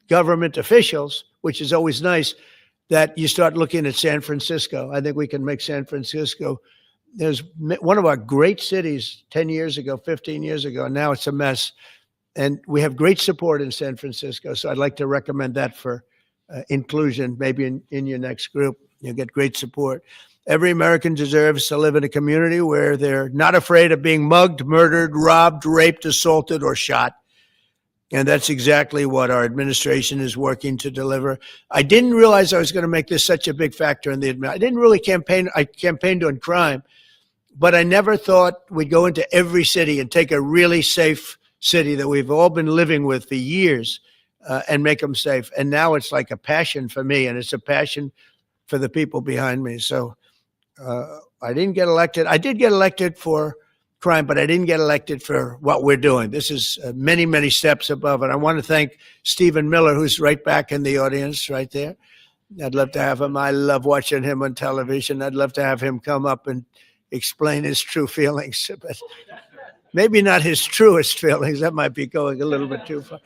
government officials, which is always nice, that you start looking at San Francisco. I think we can make San Francisco. There's one of our great cities 10 years ago, 15 years ago, and now it's a mess. And we have great support in San Francisco. So I'd like to recommend that for inclusion, maybe in your next group. You'll get great support. Every American deserves to live in a community where they're not afraid of being mugged, murdered, robbed, raped, assaulted, or shot. And that's exactly what our administration is working to deliver. I didn't realize I was going to make this such a big factor in the administration. I didn't really campaign. I campaigned on crime, but I never thought we'd go into every city and take a really safe city that we've all been living with for years and make them safe. And now it's like a passion for me, and it's a passion for the people behind me. So I didn't get elected. I did get elected for crime, but I didn't get elected for what we're doing. This is many, many steps above. And I want to thank Stephen Miller, who's right back in the audience right there. I'd love to have him. I love watching him on television. I'd love to have him come up and explain his true feelings, but maybe not his truest feelings. That might be going a little bit too far.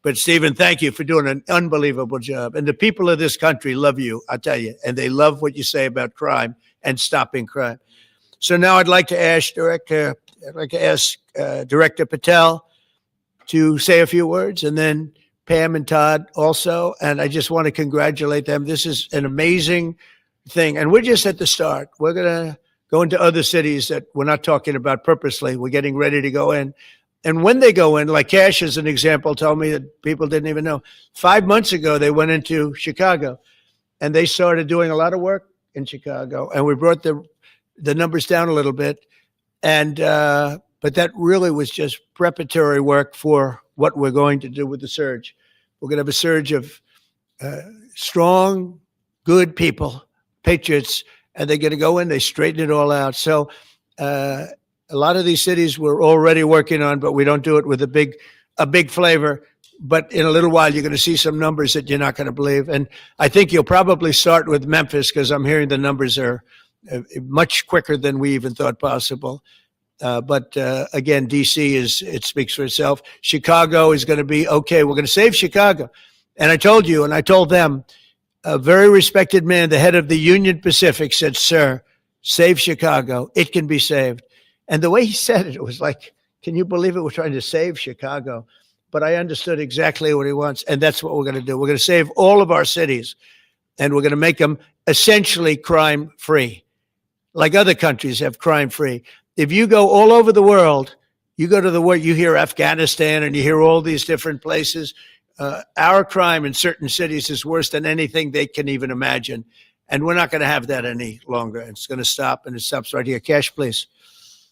But Stephen, thank you for doing an unbelievable job. And the people of this country love you, I tell you, and they love what you say about crime and stopping crime. So now I'd like to ask Director Patel to say a few words, and then Pam and Todd also. And I just want to congratulate them. This is an amazing thing. And we're just at the start. We're going to go into other cities that we're not talking about purposely. We're getting ready to go in. And when they go in, like Cash as an example told me that people didn't even know. 5 months ago, they went into Chicago and they started doing a lot of work in Chicago. And we brought the numbers down a little bit. And, but that really was just preparatory work for what we're going to do with the surge. We're going to have a surge of strong, good people, patriots, and they're going to go in, they straighten it all out. So a lot of these cities we're already working on, but we don't do it with a big flavor. But in a little while, you're going to see some numbers that you're not going to believe. And I think you'll probably start with Memphis, because I'm hearing the numbers are much quicker than we even thought possible. But again, DC it speaks for itself. Chicago is going to be okay. We're going to save Chicago. And I told you, and I told them, a very respected man, the head of the Union Pacific, said, "Sir, save Chicago. It can be saved." And the way he said it, it was like, can you believe it? We're trying to save Chicago. But I understood exactly what he wants. And that's what we're going to do. We're going to save all of our cities, and we're going to make them essentially crime-free, like other countries have crime-free. If you go all over the world, you go to the world, you hear Afghanistan and you hear all these different places. Our crime in certain cities is worse than anything they can even imagine. And we're not going to have that any longer. It's going to stop, and it stops right here. Cash, please.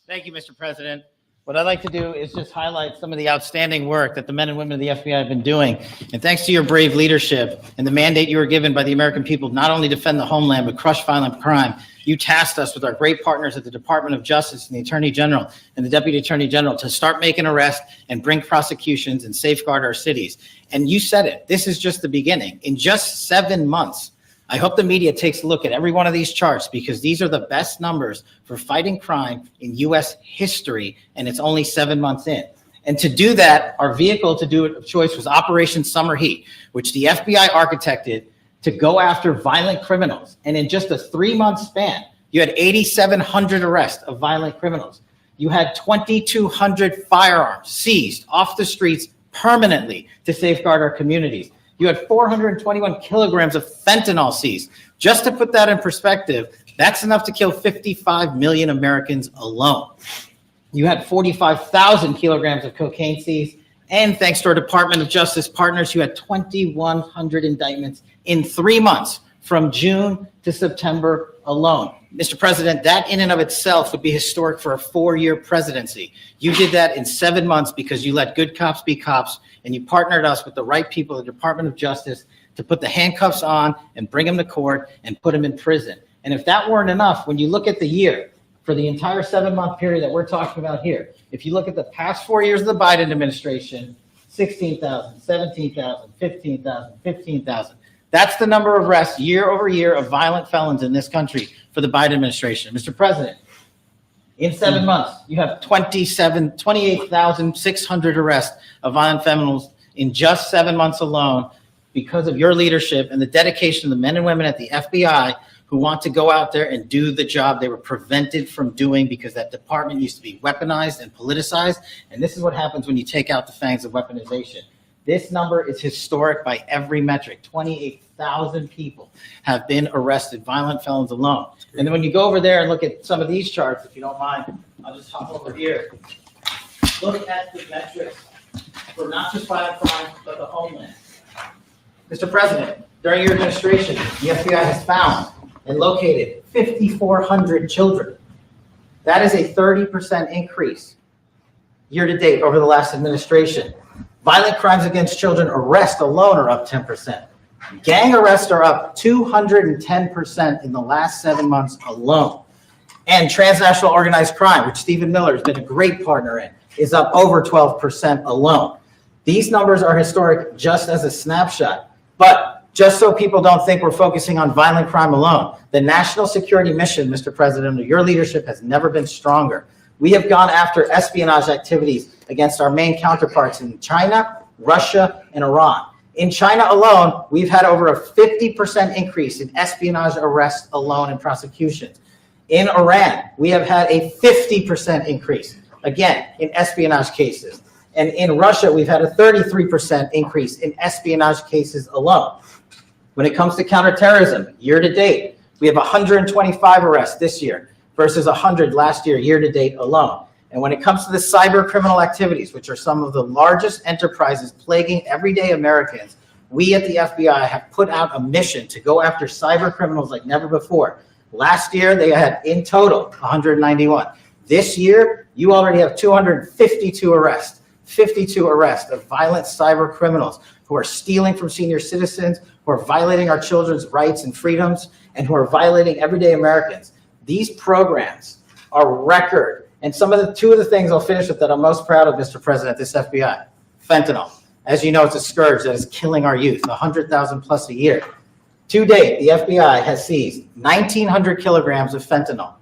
Thank you, Mr. President. What I'd like to do is just highlight some of the outstanding work that the men and women of the FBI have been doing. And thanks to your brave leadership and the mandate you were given by the American people, not only defend the homeland, but crush violent crime, you tasked us with our great partners at the Department of Justice and the Attorney General and the Deputy Attorney General to start making arrests and bring prosecutions and safeguard our cities. And you said it, this is just the beginning. In just 7 months, I hope the media takes a look at every one of these charts, because these are the best numbers for fighting crime in U.S. history, and it's only 7 months in. And to do that, our vehicle to do it of choice was Operation Summer Heat, which the FBI architected to go after violent criminals. And in just a 3-month span, you had 8,700 arrests of violent criminals. You had 2,200 firearms seized off the streets permanently to safeguard our communities. You had 421 kilograms of fentanyl seized. Just to put that in perspective, that's enough to kill 55 million Americans alone. You had 45,000 kilograms of cocaine seized. And thanks to our Department of Justice partners, you had 2,100 indictments in 3 months, from June to September alone. Mr. President, that in and of itself would be historic for a 4-year presidency. You did that in 7 months because you let good cops be cops, and you partnered us with the right people at the Department of Justice to put the handcuffs on and bring them to court and put them in prison. And if that weren't enough, when you look at the year, for the entire 7-month period that we're talking about here, if you look at the past 4 years of the Biden administration, 16,000, 17,000, 15,000, 15,000. That's the number of arrests year over year of violent felons in this country for the Biden administration. Mr. President, in 7 months, you have 28,600 arrests of violent felons in just 7 months alone, because of your leadership and the dedication of the men and women at the FBI who want to go out there and do the job they were prevented from doing, because that department used to be weaponized and politicized. And this is what happens when you take out the fangs of weaponization. This number is historic by every metric. 28,000 people have been arrested, violent felons alone. And then when you go over there and look at some of these charts, if you don't mind, I'll just hop over here. Look at the metrics for not just violent crime, but the homeland. Mr. President, during your administration, the FBI has found and located 5,400 children. That is a 30% increase year to date over the last administration. Violent crimes against children arrests alone are up 10%. Gang arrests are up 210% in the last 7 months alone. And transnational organized crime, which Stephen Miller has been a great partner in, is up over 12% alone. These numbers are historic just as a snapshot. But just so people don't think we're focusing on violent crime alone, the national security mission, Mr. President, under your leadership has never been stronger. We have gone after espionage activities against our main counterparts in China, Russia, and Iran. In China alone, we've had over a 50% increase in espionage arrests alone and prosecutions. In Iran, we have had a 50% increase, again, in espionage cases. And in Russia, we've had a 33% increase in espionage cases alone. When it comes to counterterrorism, year to date, we have 125 arrests this year versus 100 last year to date alone. And when it comes to the cyber criminal activities, which are some of the largest enterprises plaguing everyday Americans, we at the FBI have put out a mission to go after cyber criminals like never before. Last year, they had in total 191. This year, you already have 252 arrests, 52 arrests of violent cyber criminals who are stealing from senior citizens, who are violating our children's rights and freedoms, and who are violating everyday Americans. These programs are record. And two of the things I'll finish with that I'm most proud of, Mr. President, this FBI, fentanyl. As you know, it's a scourge that is killing our youth, 100,000 plus a year. To date, the FBI has seized 1,900 kilograms of fentanyl.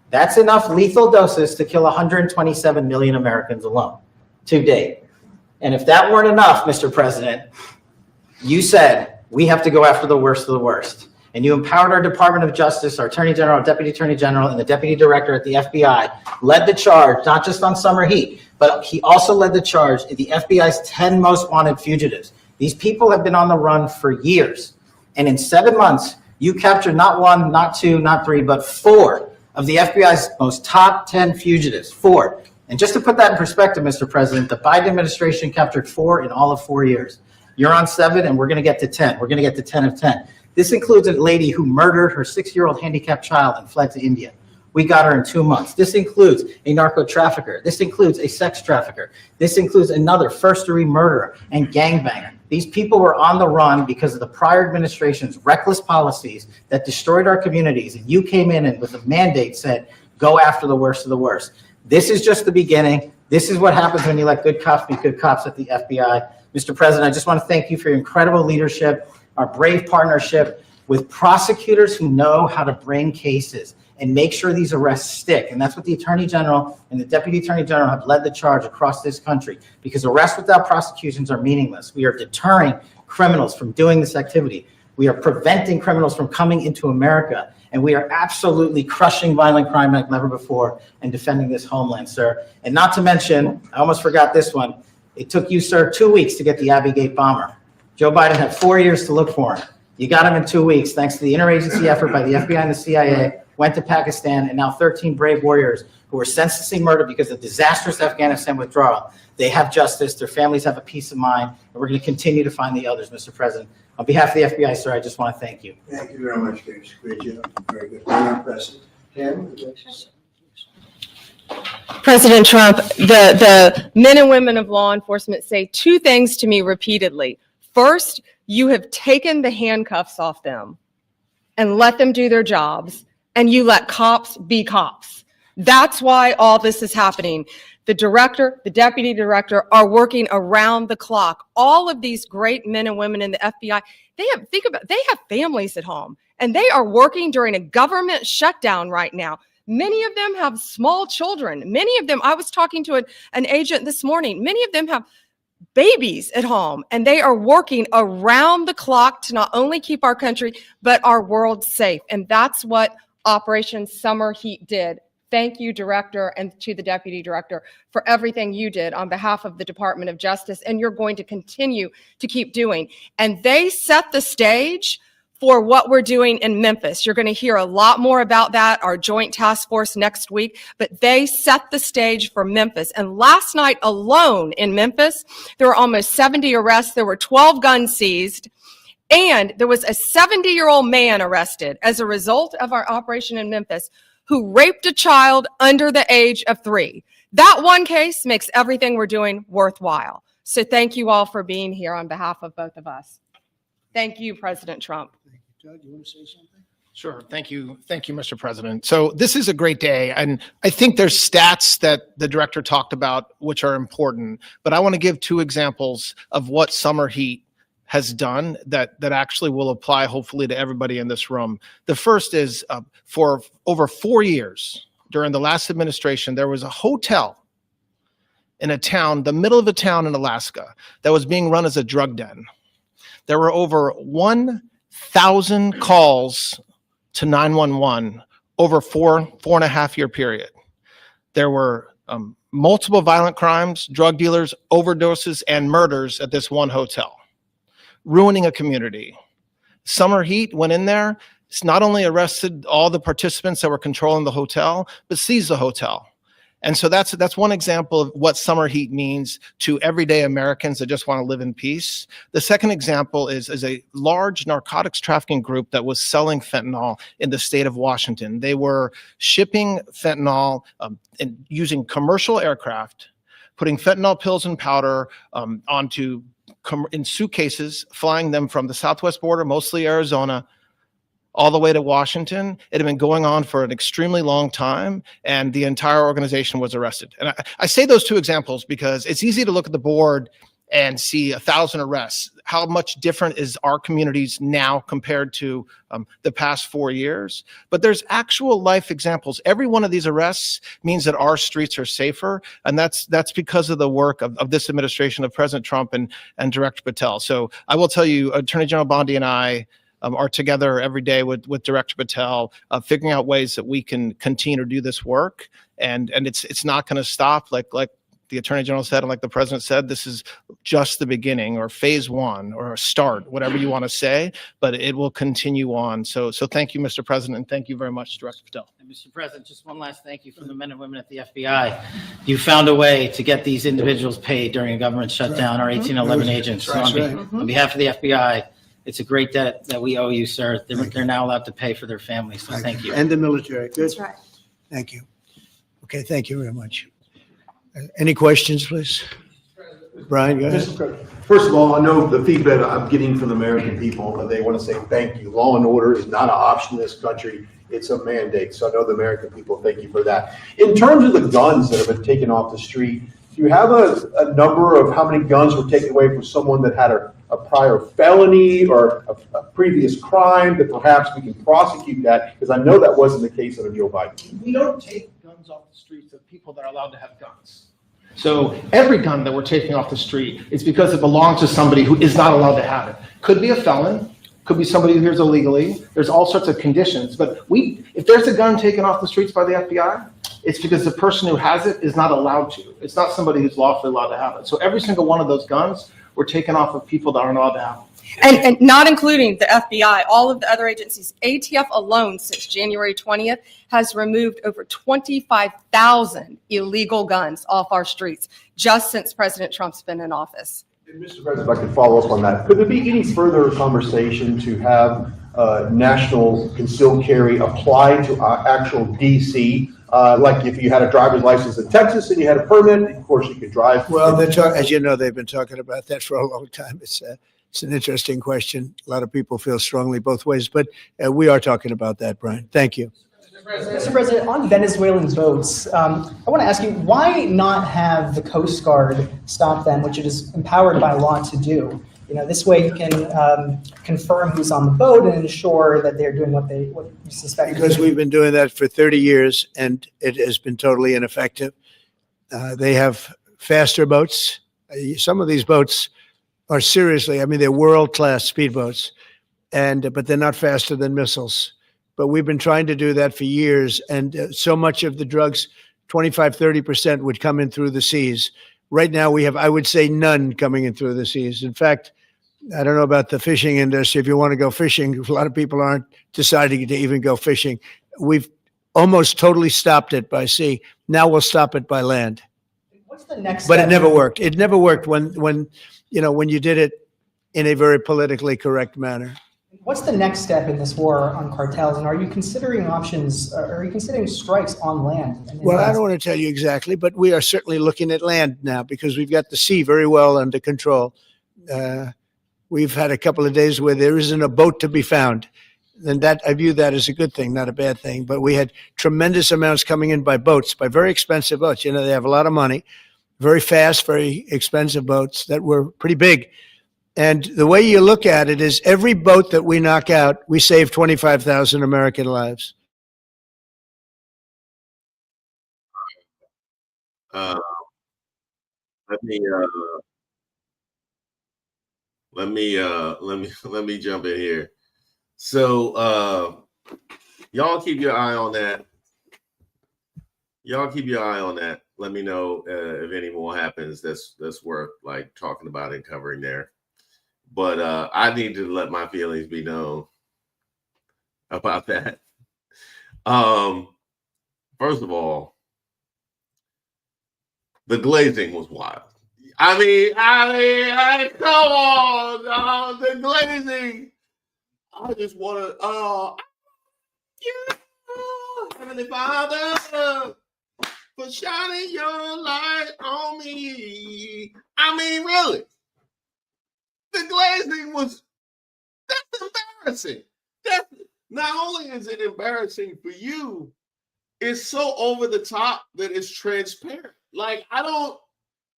That's enough lethal doses to kill 127 million Americans alone, to date. And if that weren't enough, Mr. President, you said we have to go after the worst of the worst. And you empowered our Department of Justice, our Attorney General, Deputy Attorney General, and the Deputy Director at the FBI, led the charge, not just on summer heat, but he also led the charge in the FBI's 10 most wanted fugitives. These people have been on the run for years. And in 7 months, you captured not one, not two, not three, but 4 of the FBI's most top 10 fugitives, 4. And just to put that in perspective, Mr. President, the Biden administration captured 4 in all of 4 years. You're on 7, and we're going to get to 10. We're going to get to 10 of 10. This includes a lady who murdered her 6-year-old handicapped child and fled to India. We got her in 2 months. This includes a narco trafficker. This includes a sex trafficker. This includes another first-degree murderer and gangbanger. These people were on the run because of the prior administration's reckless policies that destroyed our communities. And you came in and with a mandate said, go after the worst of the worst. This is just the beginning. This is what happens when you let good cops be good cops at the FBI. Mr. President, I just want to thank you for your incredible leadership, our brave partnership with prosecutors who know how to bring cases and make sure these arrests stick. And that's what the Attorney General and the Deputy Attorney General have led the charge across this country, because arrests without prosecutions are meaningless. We are deterring criminals from doing this activity. We are preventing criminals from coming into America. And we are absolutely crushing violent crime like never before and defending this homeland, sir. And not to mention, I almost forgot this one. It took you, sir, 2 weeks to get the Abbey Gate bomber. Joe Biden had 4 years to look for him. You got him in 2 weeks, thanks to the interagency effort by the FBI and the CIA, went to Pakistan, and now 13 brave warriors who were senselessly murdered because of disastrous Afghanistan withdrawal. They have justice, their families have a peace of mind, and we're going to continue to find the others, Mr. President. On behalf of the FBI, sir, I just want to thank you. Thank you very much, James. Great job. Very good. Very impressive. Ken? President Trump, the men and women of law enforcement say 2 things to me repeatedly. First, you have taken the handcuffs off them and let them do their jobs, and you let cops be cops. That's why all this is happening. The director, the deputy director are working around the clock. All of these great men and women in the FBI, they have families at home, and they are working during a government shutdown right now. Many of them have small children. Many of them, I was talking to an agent this morning, many of them have babies at home, and they are working around the clock to not only keep our country, but our world safe. And that's what Operation Summer Heat did. Thank you, Director, and to the Deputy Director for everything you did on behalf of the Department of Justice, and you're going to continue to keep doing. And they set the stage for what we're doing in Memphis. You're going to hear a lot more about that, our joint task force next week, but they set the stage for Memphis. And last night alone in Memphis, there were almost 70 arrests. There were 12 guns seized, and there was a 70-year-old man arrested as a result of our operation in Memphis who raped a child under the age of 3. That one case makes everything we're doing worthwhile. So thank you all for being here on behalf of both of us. Thank you, President Trump. Thank you, Doug. You want to say something? Sure. Thank you. Thank you, Mr. President. So this is a great day. And I think there's stats that the director talked about, which are important, but I want to give 2 examples of what summer heat has done that actually will apply hopefully to everybody in this room. The first is for over 4 years during the last administration, there was a hotel in a town, the middle of a town in Alaska, that was being run as a drug den. There were over 1,000 calls to 911 over 4.5 year period. There were multiple violent crimes, drug dealers, overdoses, and murders at this one hotel, ruining a community. Summer heat went in there. It's not only arrested all the participants that were controlling the hotel, but seized the hotel. And so that's one example of what summer heat means to everyday Americans that just want to live in peace. The second example is a large narcotics trafficking group that was selling fentanyl in the state of Washington. They were shipping fentanyl and using commercial aircraft, putting fentanyl pills and powder onto in suitcases, flying them from the southwest border, mostly Arizona, all the way to Washington. It had been going on for an extremely long time, and the entire organization was arrested. And I say those 2 examples because it's easy to look at the board and see 1,000 arrests. How much different is our communities now compared to the past 4 years? But there's actual life examples. Every one of these arrests means that our streets are safer, and that's because of the work of this administration, of President Trump and Director Patel. So I will tell you, Attorney General Bondi and I are together every day with Director Patel, figuring out ways that we can continue to do this work, and it's not going to stop. Like the Attorney General said, and like the President said, this is just the beginning, or phase 1, or a start, whatever you want to say, but it will continue on. So thank you, Mr. President, and thank you very much, Director Patel. And Mr. President, just one last thank you from the men and women at the FBI. You found a way to get these individuals paid during a government shutdown, our 1811 agents. So on behalf of the FBI, it's a great debt that we owe you, sir. They're now allowed to pay for their families, so thank you. And the military. Good. That's right. Thank you. Okay, thank you very much. Any questions, please? Brian, go ahead. First of all, I know the feedback I'm getting from the American people, but they want to say thank you. Law and order is not an option in this country. It's a mandate. So I know the American people, thank you for that. In terms of the guns that have been taken off the street, do you have a number of how many guns were taken away from someone that had a prior felony or a previous crime, that perhaps we can prosecute that? Because I know that wasn't the case under Joe Biden. We don't take guns off the streets of people that are allowed to have guns. So every gun that we're taking off the street is because it belongs to somebody who is not allowed to have it. Could be a felon, could be somebody who hears illegally. There's all sorts of conditions. But if there's a gun taken off the streets by the FBI, it's because the person who has it is not allowed to. It's not somebody who's lawfully allowed to have it. So every single one of those guns were taken off of people that aren't allowed to have them. And not including the FBI, all of the other agencies. ATF alone since January 20th has removed over 25,000 illegal guns off our streets just since President Trump's been in office. And Mr. President, if I could follow up on that, could there be any further conversation to have national concealed carry applied to actual DC? Like if you had a driver's license in Texas and you had a permit, of course you could drive. Well, as you know, they've been talking about that for a long time. It's an interesting question. A lot of people feel strongly both ways, but we are talking about that, Brian. Thank you. Mr. President, on Venezuelan boats, I want to ask you, why not have the Coast Guard stop them, which it is empowered by law to do? You know, this way you can confirm who's on the boat and ensure that they're doing what you suspect. Because we've been doing that for 30 years, and it has been totally ineffective. They have faster boats. Some of these boats are seriously, I mean, they're world-class speedboats, but they're not faster than missiles. But we've been trying to do that for years, and so much of the drugs, 25-30% would come in through the seas. Right now we have, I would say, none coming in through the seas. In fact, I don't know about the fishing industry. If you want to go fishing, a lot of people aren't deciding to even go fishing. We've almost totally stopped it by sea. Now we'll stop it by land. What's the next But step? it never worked. It never worked when you did it in a very politically correct manner. What's the next step in this war on cartels? And are you considering options? Are you considering strikes on land? Well, I don't want to tell you exactly, but we are certainly looking at land now because we've got the sea very well under control. We've had a couple of days where there isn't a boat to be found. And that I view that as a good thing, not a bad thing. But we had tremendous amounts coming in by boats, by very expensive boats. You know, they have a lot of money, very fast, very expensive boats that were pretty big. And the way you look at it is every boat that we knock out, we save 25,000 American lives. Uh, let me let me jump in here. So y'all keep your eye on that. Y'all keep your eye on that. Let me know if any more happens that's worth like talking about and covering there. But I need to let my feelings be known about that. First of all, the glazing was wild. I mean, come on, the glazing. I just want to, yeah, Heavenly Father, for shining your light on me. I mean, really, the glazing that's embarrassing. That's, not only is it embarrassing for you, it's so over the top that it's transparent. Like,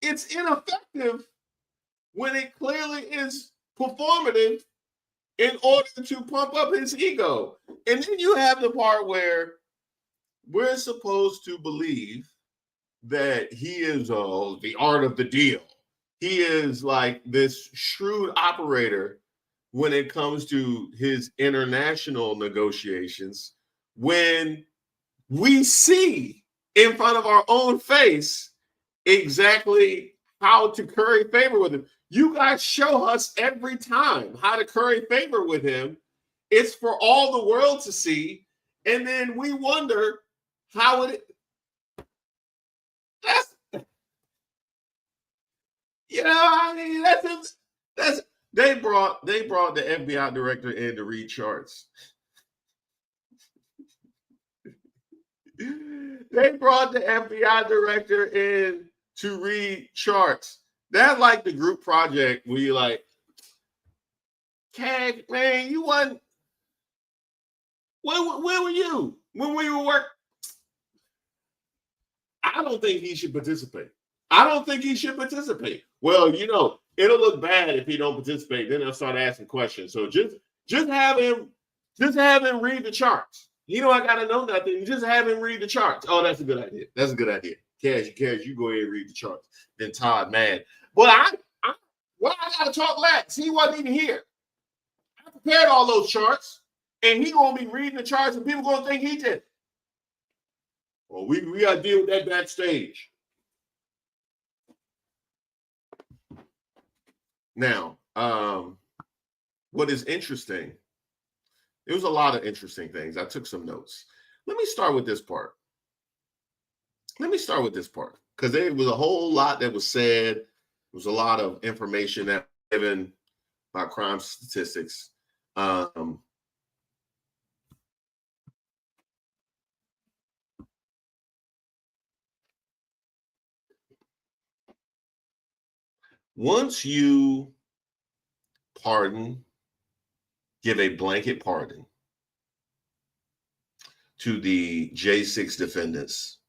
it's ineffective when it clearly is performative in order to pump up his ego. And then you have the part where we're supposed to believe that he is the art of the deal. He is like this shrewd operator when it comes to his international negotiations, when we see in front of our own face exactly how to curry favor with him. You guys show us every time how to curry favor with him. It's for all the world to see. And then we wonder how it, that's, you know, I mean, that's, they brought the FBI director in to read charts. They brought the FBI director in to read charts. That's like the group project where you're like, Cag, man, you wasn't. Where were you when we were working? I don't think he should participate. I don't think he should participate. Well, you know, it'll look bad if he don't participate. Then they'll start asking questions. So just have him read the charts. You know, I gotta know nothing. Just have him read the charts. Oh, that's a good idea. That's a good idea. Cash, you go ahead and read the charts. Then Todd, mad. But I gotta talk last. He wasn't even here. I prepared all those charts, and he gonna be reading the charts, and people gonna think he did. Well, we gotta deal with that backstage. Now, what is interesting, there was a lot of interesting things. I took some notes. Let me start with this part. Because there was a whole lot that was said. There was a lot of information that was given about crime statistics. Once you give a blanket pardon to the J6 defendants,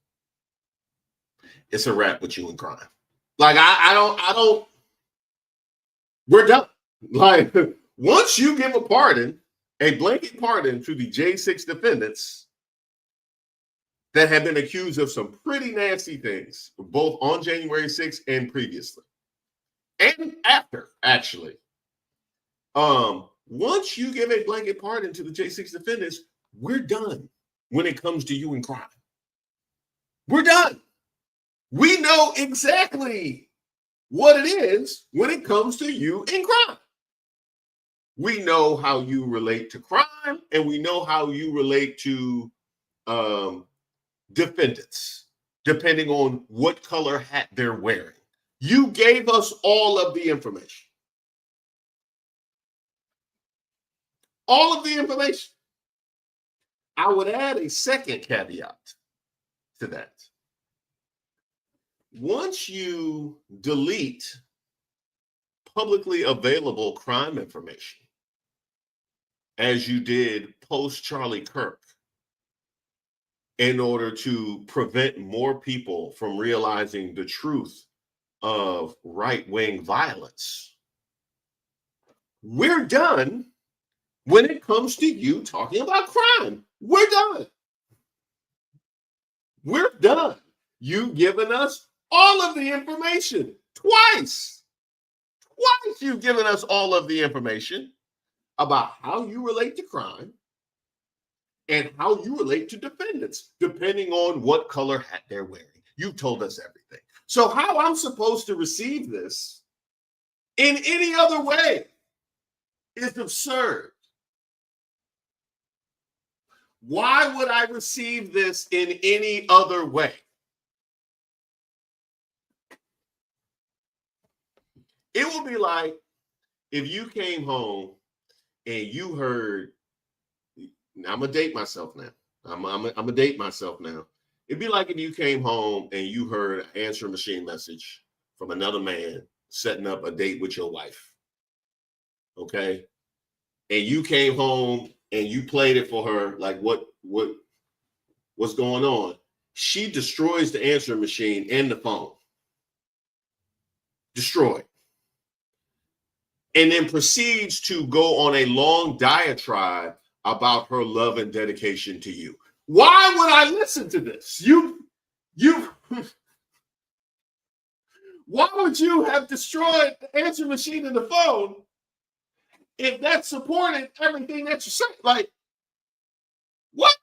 it's a wrap with you in crime. Like, I don't, we're done. Like, once you give a blanket pardon to the J6 defendants that have been accused of some pretty nasty things, both on January 6th and previously, and after, actually. Once you give a blanket pardon to the J6 defendants, we're done when it comes to you in crime. We're done. We know exactly what it is when it comes to you in crime. We know how you relate to crime, and we know how you relate to defendants, depending on what color hat they're wearing. You gave us all of the information. All of the information. I would add a second caveat to that. Once you delete publicly available crime information as you did post Charlie Kirk in order to prevent more people from realizing the truth of right-wing violence. We're done when it comes to you talking about crime. We're done. We're done. You've given us all of the information twice. Twice you've given us all of the information about how you relate to crime and how you relate to defendants, depending on what color hat they're wearing. You've told us everything. So how I'm supposed to receive this in any other way is absurd. Why would I receive this in any other way? It would be like if you came home and you heard, I'm gonna date myself now. I'm gonna date myself now. It'd be like if you came home and you heard an answering machine message from another man setting up a date with your wife. Okay, and you came home and you played it for her, like what's going on? She destroys the answering machine and the phone. Destroyed. And then proceeds to go on a long diatribe about her love and dedication to you. Why would I listen to this? Why would you have destroyed the answer machine and the phone if that supported everything that you said? Like, what?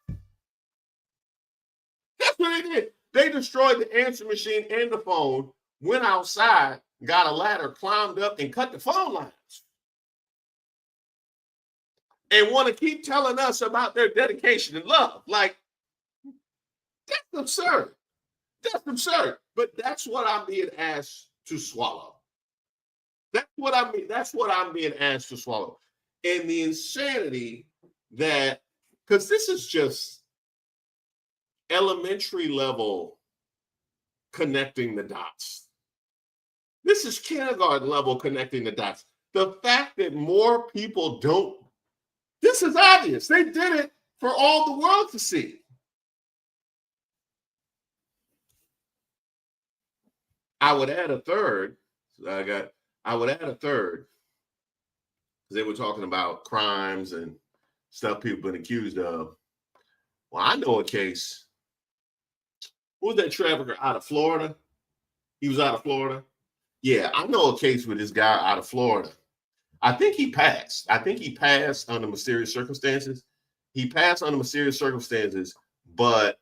That's what they did. They destroyed the answer machine and the phone, went outside, got a ladder, climbed up, and cut the phone lines. And want to keep telling us about their dedication and love. Like, that's absurd. That's absurd. But that's what I'm being asked to swallow. That's what I'm being asked to swallow. And the insanity that, because this is just elementary level connecting the dots. This is kindergarten level connecting the dots. The fact that more people don't, this is obvious. They did it for all the world to see. I would add a third. I would add a third. Because they were talking about crimes and stuff people been accused of. Well, I know a case. Who was that trafficker out of Florida? He was out of Florida. Yeah, I know a case with this guy out of Florida. I think he passed. I think he passed under mysterious circumstances. He passed under mysterious circumstances, but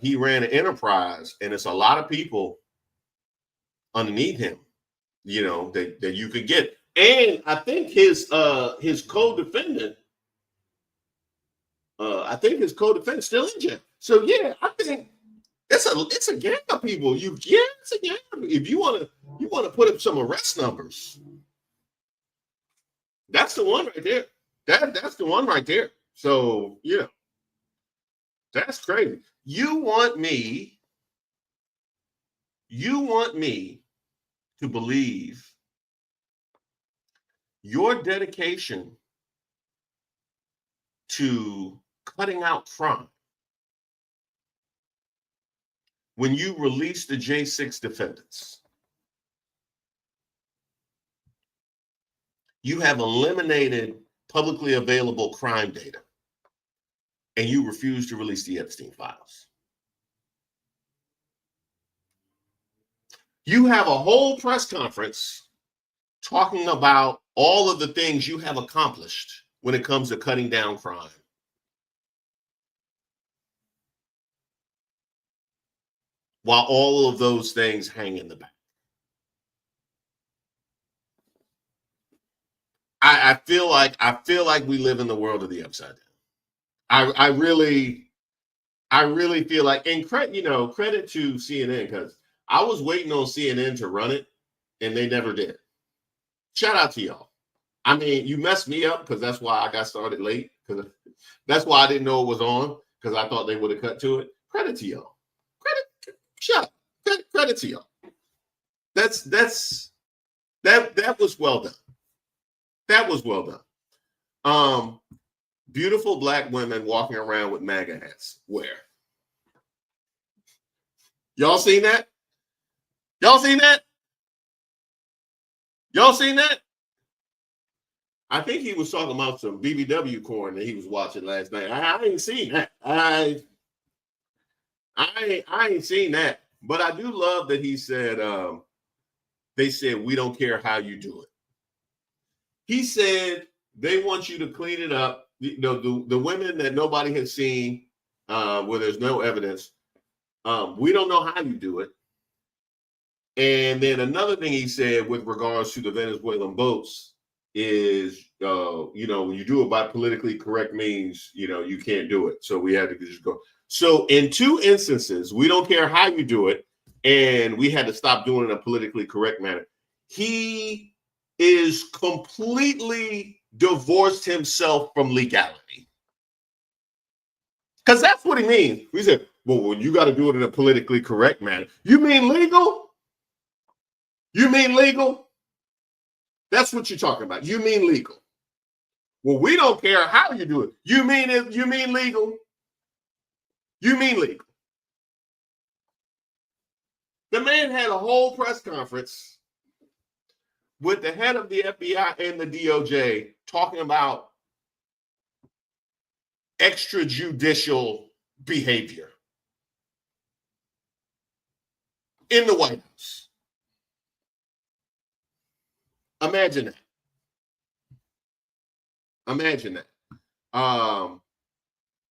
he ran an enterprise, and it's a lot of people underneath him, you know, that you could get. And I think his co-defendant, still in jail. So yeah, I think it's a gang of people. It's a gang. If you want to put up some arrest numbers, that's the one right there. That's the one right there. So yeah, that's crazy. You want me to believe your dedication to cutting out crime when you release the J6 defendants. You have eliminated publicly available crime data, and you refuse to release the Epstein files. You have a whole press conference talking about all of the things you have accomplished when it comes to cutting down crime. While all of those things hang in the back. I feel like we live in the world of the upside down. I really feel like, and credit to CNN, because I was waiting on CNN to run it, and they never did. Shout out to y'all. I mean, you messed me up because that's why I got started late. Because that's why I didn't know it was on, because I thought they would have cut to it. Credit to y'all. Credit to y'all. That was well done. That was well done. Beautiful black women walking around with MAGA hats. Where? Y'all seen that? Y'all seen that? Y'all seen that? I think he was talking about some BBW corn that he was watching last night. I ain't seen that. I ain't seen that. But I do love that he said, they said, we don't care how you do it. He said they want you to clean it up. You know, the women that nobody has seen, where there's no evidence, we don't know how you do it. And then another thing he said with regards to the Venezuelan boats is, you know, when you do it by politically correct means, you know, you can't do it. So we had to just go. So in two instances, we don't care how you do it, and we had to stop doing it in a politically correct manner. He is completely divorced himself from legality. Because that's what he means. We said, well, you got to do it in a politically correct manner. You mean legal? You mean legal? That's what you're talking about. You mean legal. Well, we don't care how you do it. You mean it, you mean legal? You mean legal. The man had a whole press conference with the head of the FBI and the DOJ talking about extrajudicial behavior in the White House. Imagine that. Imagine that.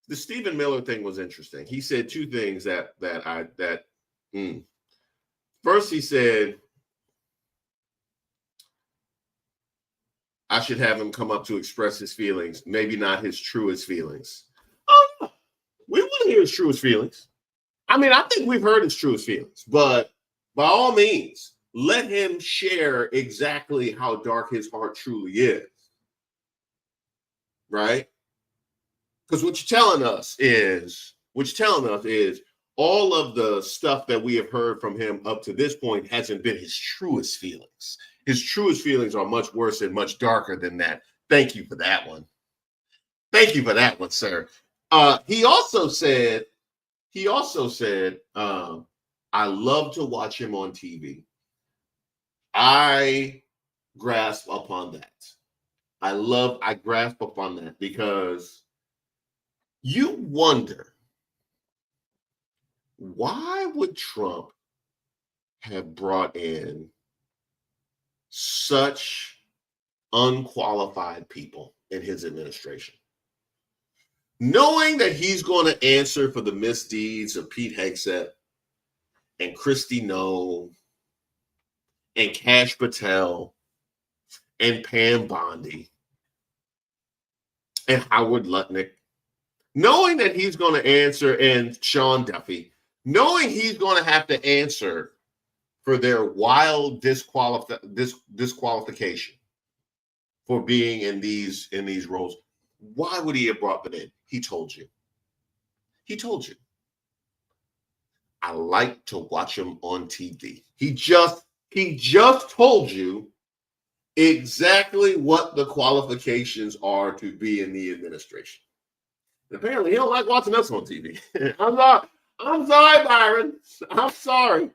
The Stephen Miller thing was interesting. He said two things First, he said, I should have him come up to express his feelings, maybe not his truest feelings. Oh, no. We want to hear his truest feelings. I mean, I think we've heard his truest feelings, but by all means, let him share exactly how dark his heart truly is. Right? Because what you're telling us is all of the stuff that we have heard from him up to this point hasn't been his truest feelings. His truest feelings are much worse and much darker than that. Thank you for that one. Thank you for that one, sir. He also said, I love to watch him on TV. I grasp upon that. I grasp upon that because you wonder, why would Trump have brought in such unqualified people in his administration? Knowing that he's going to answer for the misdeeds of Pete Hegseth and Kristi Noem and Kash Patel and Pam Bondi and Howard Lutnick, knowing that he's going to answer, and Sean Duffy, knowing he's going to have to answer for their wild disqualification for being in these roles, why would he have brought them in? He told you. He told you. I like to watch him on TV. He just told you exactly what the qualifications are to be in the administration. And apparently, he don't like watching us on TV. I'm sorry, Byron. I'm sorry.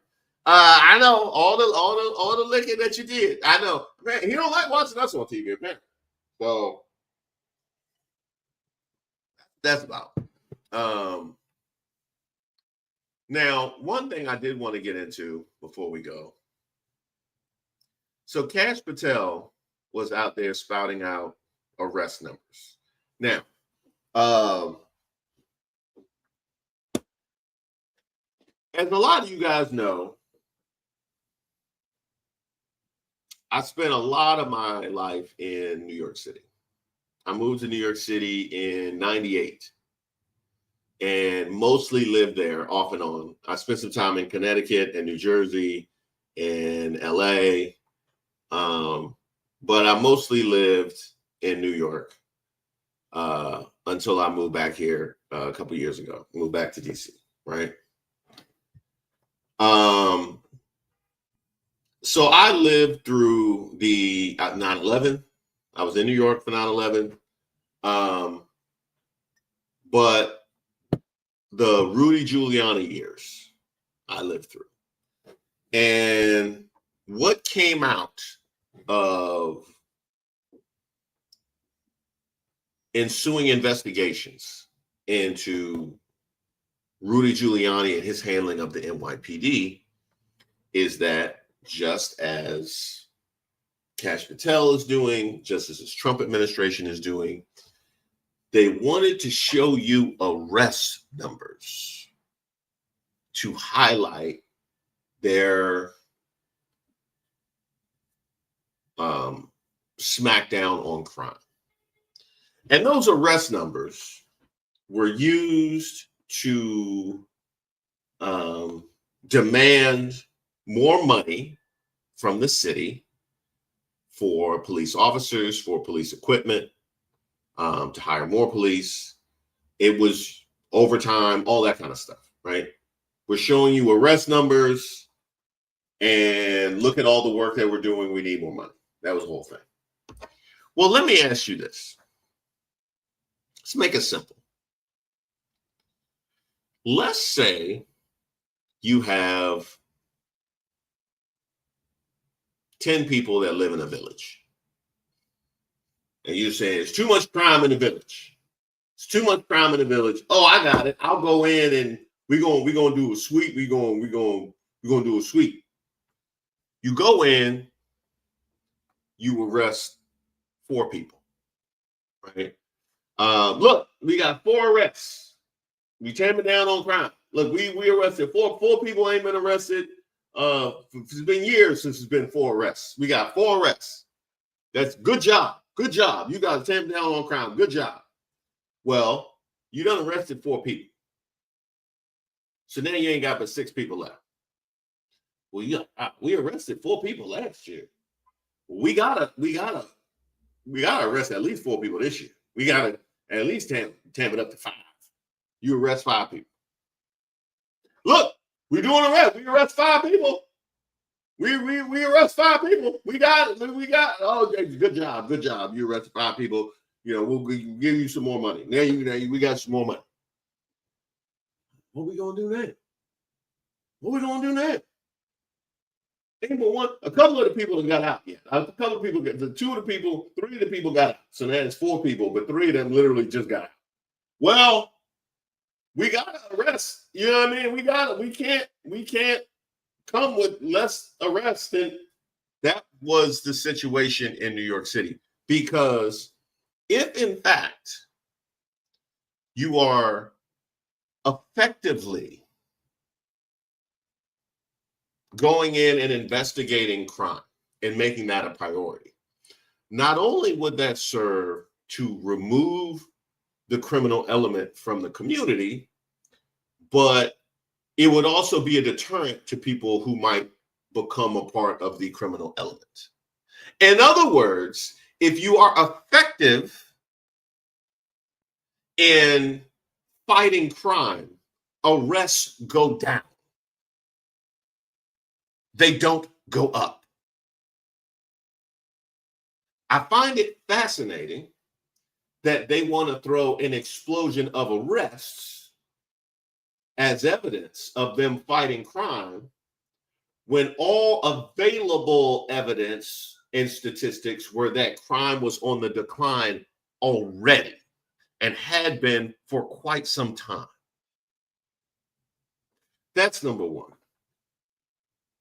I know all the licking that you did. I know. Man, he don't like watching us on TV, apparently. So that's about. Now, one thing I did want to get into before we go. So Kash Patel was out there spouting out arrest numbers. Now, as a lot of you guys know, I spent a lot of my life in New York City. I moved to New York City in '98 and mostly lived there off and on. I spent some time in Connecticut and New Jersey and LA, but I mostly lived in New York until I moved back here a couple years ago. Moved back to DC, right? So I lived through the 9/11. I was in New York for 9/11. But the Rudy Giuliani years I lived through, and what came out of ensuing investigations into Rudy Giuliani and his handling of the NYPD is that just as Kash Patel is doing, just as his Trump administration is doing, they wanted to show you arrest numbers to highlight their smackdown on crime. And those arrest numbers were used to demand more money from the city for police officers, for police equipment, to hire more police. It was overtime, all that kind of stuff, right? We're showing you arrest numbers and look at all the work that we're doing. We need more money. That was the whole thing. Well, let me ask you this. Let's make it simple. Let's say you have 10 people that live in a village. And you're saying it's too much crime in the village. It's too much crime in the village. Oh, I got it. I'll go in and we're gonna do a sweep. We're gonna do a sweep. You go in, you arrest 4 people. Right? Look, we got 4 arrests. We tamping down on crime. Look, we arrested 4 people ain't been arrested. It's been years since it's been 4 arrests. We got 4 arrests. That's good job. Good job. You got to tamp down on crime. Good job. Well, you done arrested 4 people. So now you ain't got but 6 people left. Well, we arrested 4 people last year. We gotta arrest at least 4 people this year. We gotta at least tamp it up to 5. You arrest 5 people. Look, we're doing arrest. We arrest 5 people. We arrest 5 people. We got it. We got it. Oh, good job. Good job. You arrested 5 people. You know, we'll give you some more money. Now we got some more money. What we gonna do then? What we gonna do then? A couple of the people that got out yet. A couple of people, 3 of the people got out. So now it's 4 people, but 3 of them literally just got out. Well, we gotta arrest. You know what I mean? We can't come with less arrests. Than that was the situation in New York City. Because if in fact you are effectively going in and investigating crime and making that a priority, not only would that serve to remove the criminal element from the community, but it would also be a deterrent to people who might become a part of the criminal element. In other words, if you are effective in fighting crime, arrests go down. They don't go up. I find it fascinating that they want to throw an explosion of arrests as evidence of them fighting crime when all available evidence and statistics were that crime was on the decline already and had been for quite some time. That's number one.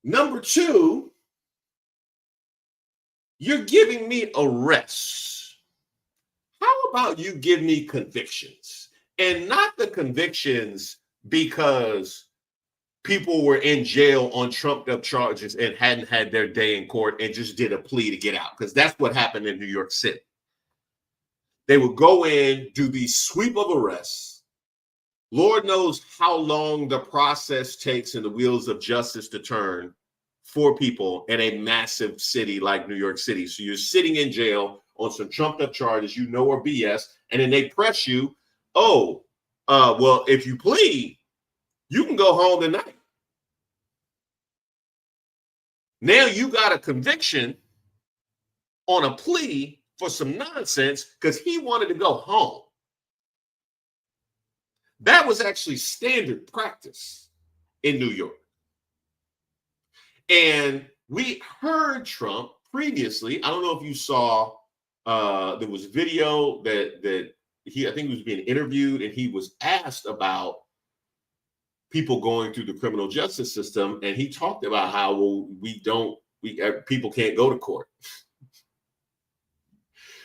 Number two, you're giving me arrests. How about you give me convictions? And not the convictions because people were in jail on trumped up charges and hadn't had their day in court and just did a plea to get out, because that's what happened in New York City. They would go in, do the sweep of arrests. Lord knows how long the process takes and the wheels of justice to turn for people in a massive city like New York City. So you're sitting in jail on some trumped up charges you know are BS, and then they press you, well, if you plead, you can go home tonight. Now you got a conviction on a plea for some nonsense because he wanted to go home. That was actually standard practice in New York. And we heard Trump previously. I don't know if you saw, there was video that I think he was being interviewed, and he was asked about people going through the criminal justice system, and he talked about how, well, people can't go to court.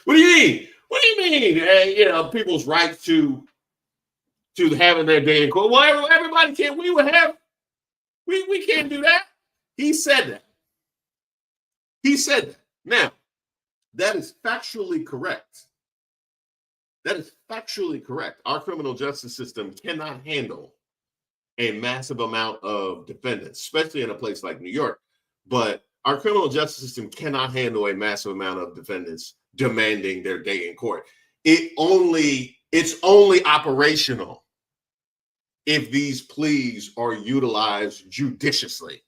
What do you mean? What do you mean? People's right to having their day in court. Well, everybody can't. We can't do that. He said that. He said that. Now, that is factually correct. That is factually correct. Our criminal justice system cannot handle a massive amount of defendants, especially in a place like New York. But our criminal justice system cannot handle a massive amount of defendants demanding their day in court. It's only operational if these pleas are utilized judiciously.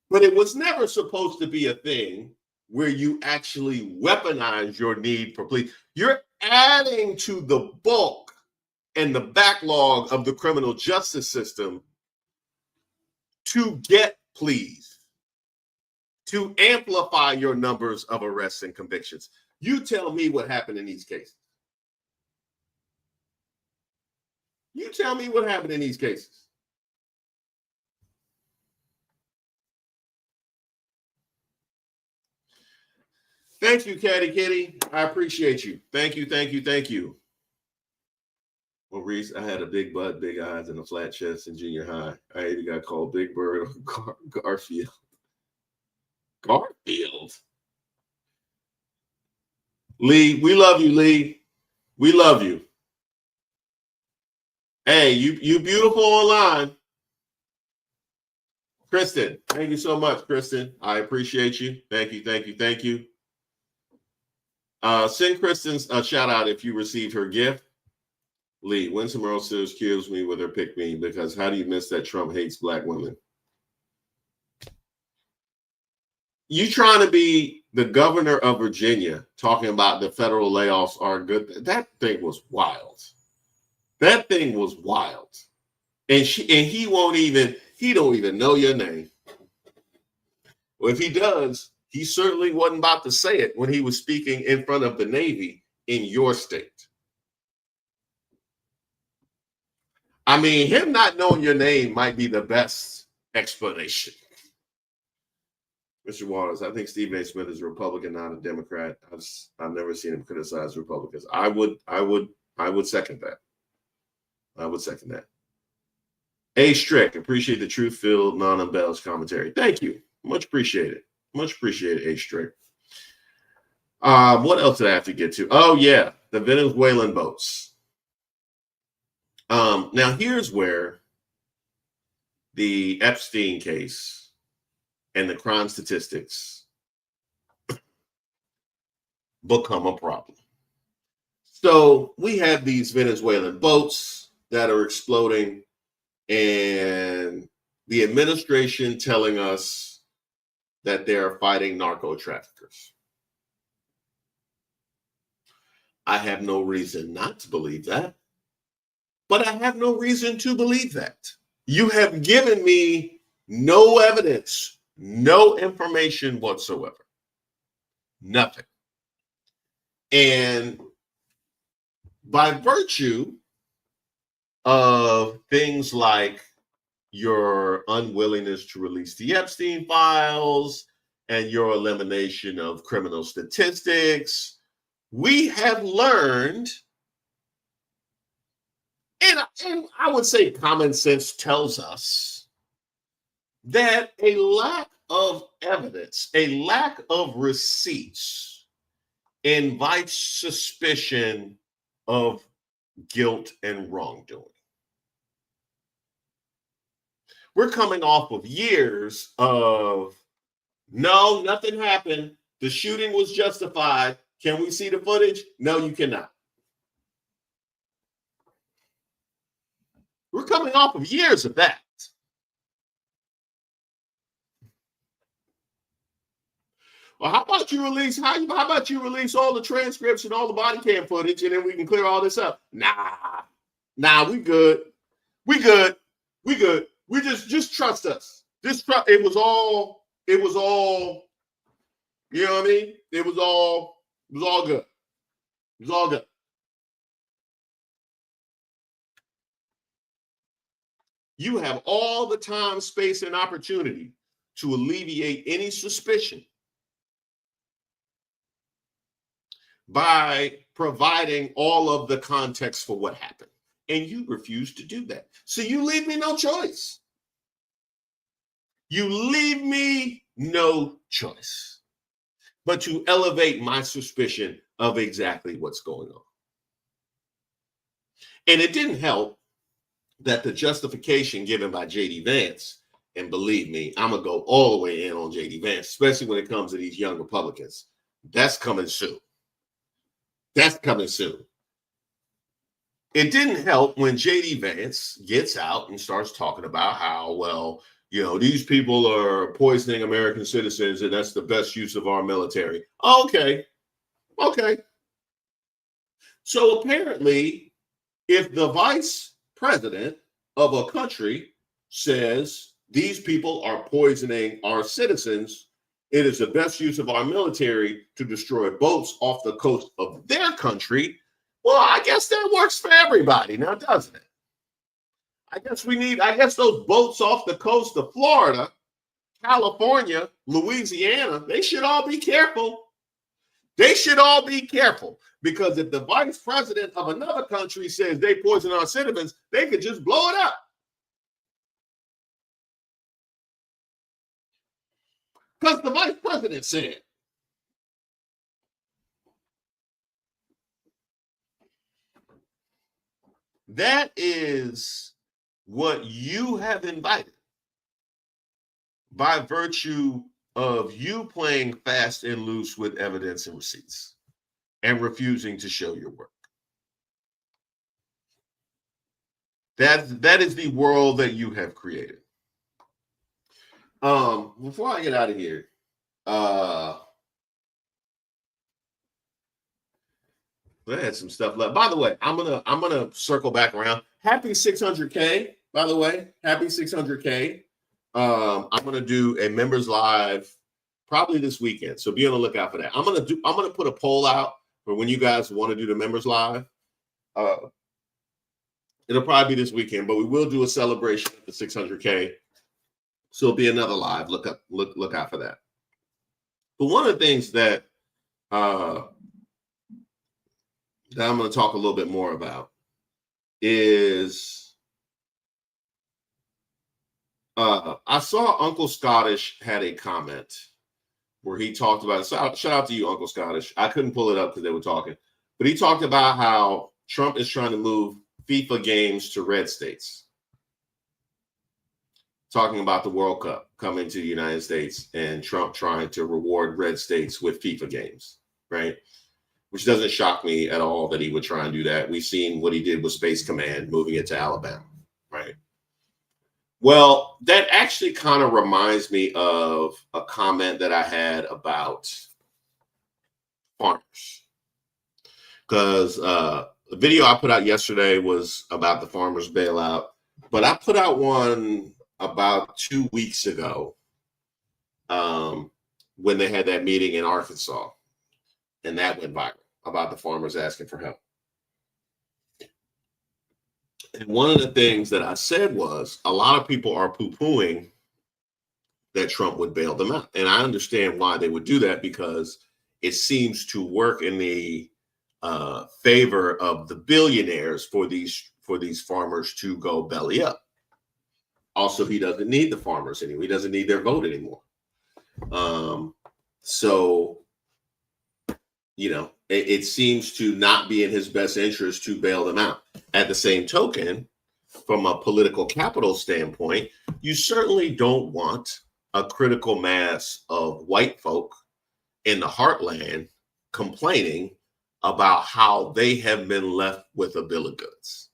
But it was never supposed to be a thing where you actually weaponize your need for plea. You're adding to the bulk and the backlog of the criminal justice system to get pleas, to amplify your numbers of arrests and convictions. You tell me what happened in these cases. You tell me what happened in these cases. Thank you, Catty Kitty. I appreciate you. Thank you, thank you, thank you. Well, Reese, I had a big butt, big eyes, and a flat chest in junior high. I even got called Big Bird or Garfield. Garfield? Lee, we love you, Lee. We love you. Hey, you beautiful online. Kristen, thank you so much, Kristen. I appreciate you. Thank you, thank you, thank you. Send Kristen a shout out if you received her gift. Lee, Winsome Earl Sears kills me with her pick me, because how do you miss that Trump hates black women? You trying to be the governor of Virginia talking about the federal layoffs are good. That thing was wild. That thing was wild. And he don't even know your name. Well, if he does, he certainly wasn't about to say it when he was speaking in front of the Navy in your state. I mean, him not knowing your name might be the best explanation. Mr. Waters, I think Stephen A. Smith is a Republican, not a Democrat. I've never seen him criticize Republicans. I would second that. I would second that. A. Strick, appreciate the truth-filled, non-embellished commentary. Thank you. Much appreciated. Much appreciated, A. Strick. What else did I have to get to? Oh, yeah, the Venezuelan boats. Now, here's where the Epstein case and the crime statistics become a problem. So we have these Venezuelan boats that are exploding, and the administration telling us that they are fighting narco traffickers. I have no reason not to believe that, but I have no reason to believe that. You have given me no evidence, no information whatsoever. Nothing. And by virtue of things like your unwillingness to release the Epstein files and your elimination of criminal statistics, we have learned, and I would say common sense tells us, that a lack of evidence, a lack of receipts invites suspicion of guilt and wrongdoing. We're coming off of years of, no, nothing happened. The shooting was justified. Can we see the footage? No, you cannot. We're coming off of years of that. Well, how about you release all the transcripts and all the body cam footage, and then we can clear all this up? Nah, we good. We good. We just trust us. It was all, you know what I mean? It was all good. It was all good. You have all the time, space, and opportunity to alleviate any suspicion by providing all of the context for what happened. And you refuse to do that. So you leave me no choice. You leave me no choice but to elevate my suspicion of exactly what's going on. And it didn't help that the justification given by J.D. Vance, and believe me, I'm going to go all the way in on J.D. Vance, especially when it comes to these young Republicans. That's coming soon. That's coming soon. It didn't help when J.D. Vance gets out and starts talking about how, well, you know, these people are poisoning American citizens and that's the best use of our military. Okay. So apparently, if the vice president of a country says these people are poisoning our citizens, it is the best use of our military to destroy boats off the coast of their country. Well, I guess that works for everybody now, doesn't it? I guess those boats off the coast of Florida, California, Louisiana, they should all be careful. They should all be careful, because if the vice president of another country says they poison our citizens, they could just blow it up. Because the vice president said. That is what you have invited by virtue of you playing fast and loose with evidence and receipts and refusing to show your work. That is the world that you have created. Before I get out of here, I had some stuff left. By the way, I'm gonna circle back around. Happy 600K, by the way. Happy 600K. I'm gonna do a members live probably this weekend, so be on the lookout for that. I'm gonna put a poll out for when you guys want to do the members live. It'll probably be this weekend, but we will do a celebration of the 600K. So it'll be another live. Look out for that. But one of the things that that I'm going to talk a little bit more about is I saw Uncle Scottish had a comment where he talked about, shout out to you, Uncle Scottish. I couldn't pull it up because they were talking, but he talked about how Trump is trying to move FIFA games to red states. Talking about the World Cup coming to the United States and Trump trying to reward red states with FIFA games, right? Which doesn't shock me at all that he would try and do that. We've seen what he did with Space Command, moving it to Alabama, right? Well, that actually kind of reminds me of a comment that I had about farmers. Because the video I put out yesterday was about the farmers bailout, but I put out one about 2 weeks ago when they had that meeting in Arkansas, and that went viral about the farmers asking for help. And one of the things that I said was a lot of people are poo-pooing that Trump would bail them out. And I understand why they would do that, because it seems to work in the favor of the billionaires for these farmers to go belly up. Also, he doesn't need the farmers anymore. He doesn't need their vote anymore. So, you know, it seems to not be in his best interest to bail them out. At the same token, from a political capital standpoint, you certainly don't want a critical mass of white folk in the heartland complaining about how they have been left with a bill of goods.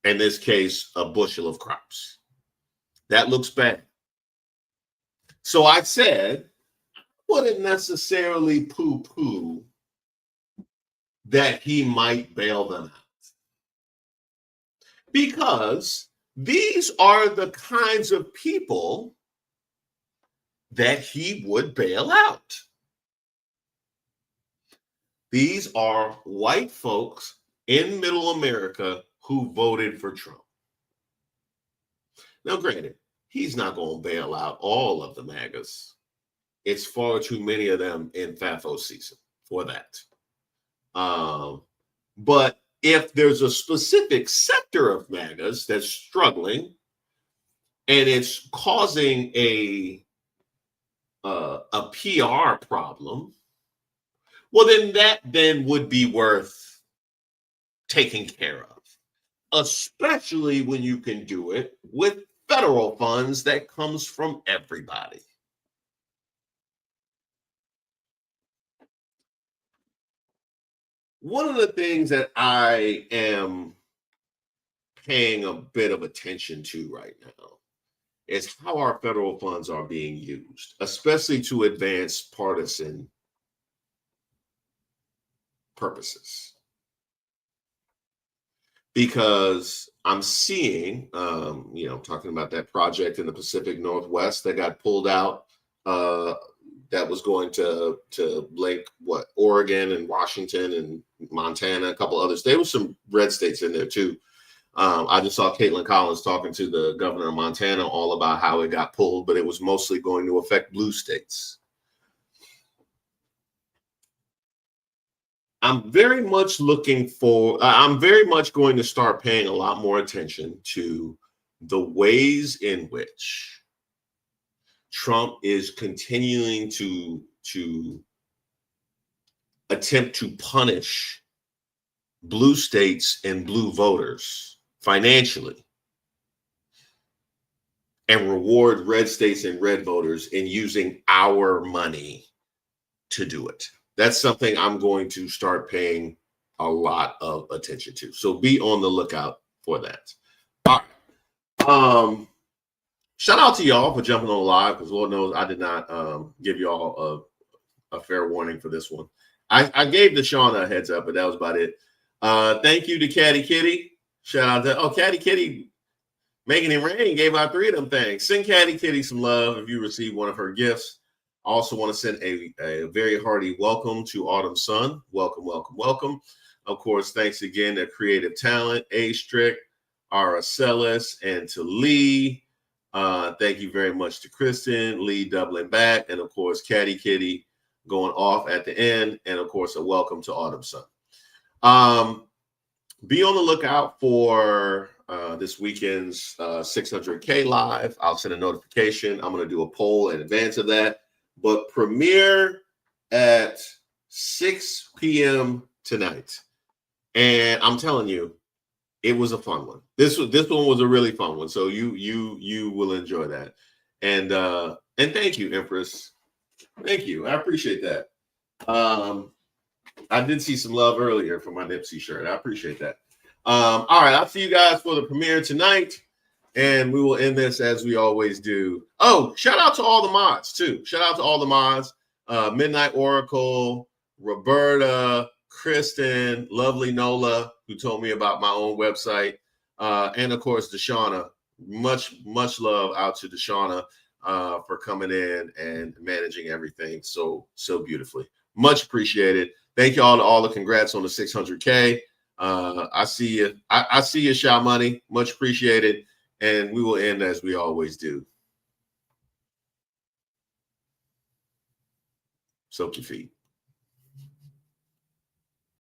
In this case, a bushel of crops. That looks bad. So I said, wouldn't necessarily poo-poo that he might bail them out. Because these are the kinds of people that he would bail out. These are white folks in middle America who voted for Trump. Now, granted, he's not going to bail out all of the MAGAs. It's far too many of them in FAFO season for that. But if there's a specific sector of MAGAs that's struggling and it's causing a PR problem, well, then that then would be worth taking care of, especially when you can do it with federal funds that comes from everybody. One of the things that I am paying a bit of attention to right now is how our federal funds are being used, especially to advance partisan purposes. Because I'm seeing, talking about that project in the Pacific Northwest that got pulled out, that was going to link Oregon and Washington and Montana, a couple others. There was some red states in there too. I just saw Caitlin Collins talking to the governor of Montana all about how it got pulled, but it was mostly going to affect blue states. I'm very much going to start paying a lot more attention to the ways in which Trump is continuing to attempt to punish blue states and blue voters financially and reward red states and red voters in using our money to do it. That's something I'm going to start paying a lot of attention to. So be on the lookout for that. All right. Shout out to y'all for jumping on live, because Lord knows I did not give y'all a fair warning for this one. I gave Deshauna a heads up, but that was about it. Thank you to Caddy Kitty. Shout out to Caddy Kitty making it rain. Gave out 3 of them things. Send Caddy Kitty some love if you receive one of her gifts. I also want to send a very hearty welcome to Autumn Sun. Welcome, welcome, welcome. Of course, thanks again to Creative Talent, A Strick, Aracelis, and to Lee. Thank you very much to Kristen, Lee doubling back, and of course, Caddy Kitty going off at the end, and of course, a welcome to Autumn Sun. Be on the lookout for this weekend's 600K live. I'll send a notification. I'm going to do a poll in advance of that, but premiere at 6 p.m. tonight. And I'm telling you, it was a fun one. This one was a really fun one. So you will enjoy that. And thank you, Empress. Thank you. I appreciate that. I did see some love earlier for my Nipsey shirt. I appreciate that. All right, I'll see you guys for the premiere tonight, and we will end this as we always do. Oh, shout out to all the mods too. Shout out to all the mods. Midnight Oracle, Roberta, Kristen, lovely Nola, who told me about my own website, and of course Deshauna. Much love out to Deshauna for coming in and managing everything so beautifully. Much appreciated. Thank you all to all the congrats on the 600K. I see you. I see you, Sha Money. Much appreciated. And we will end as we always do. Soak your feet.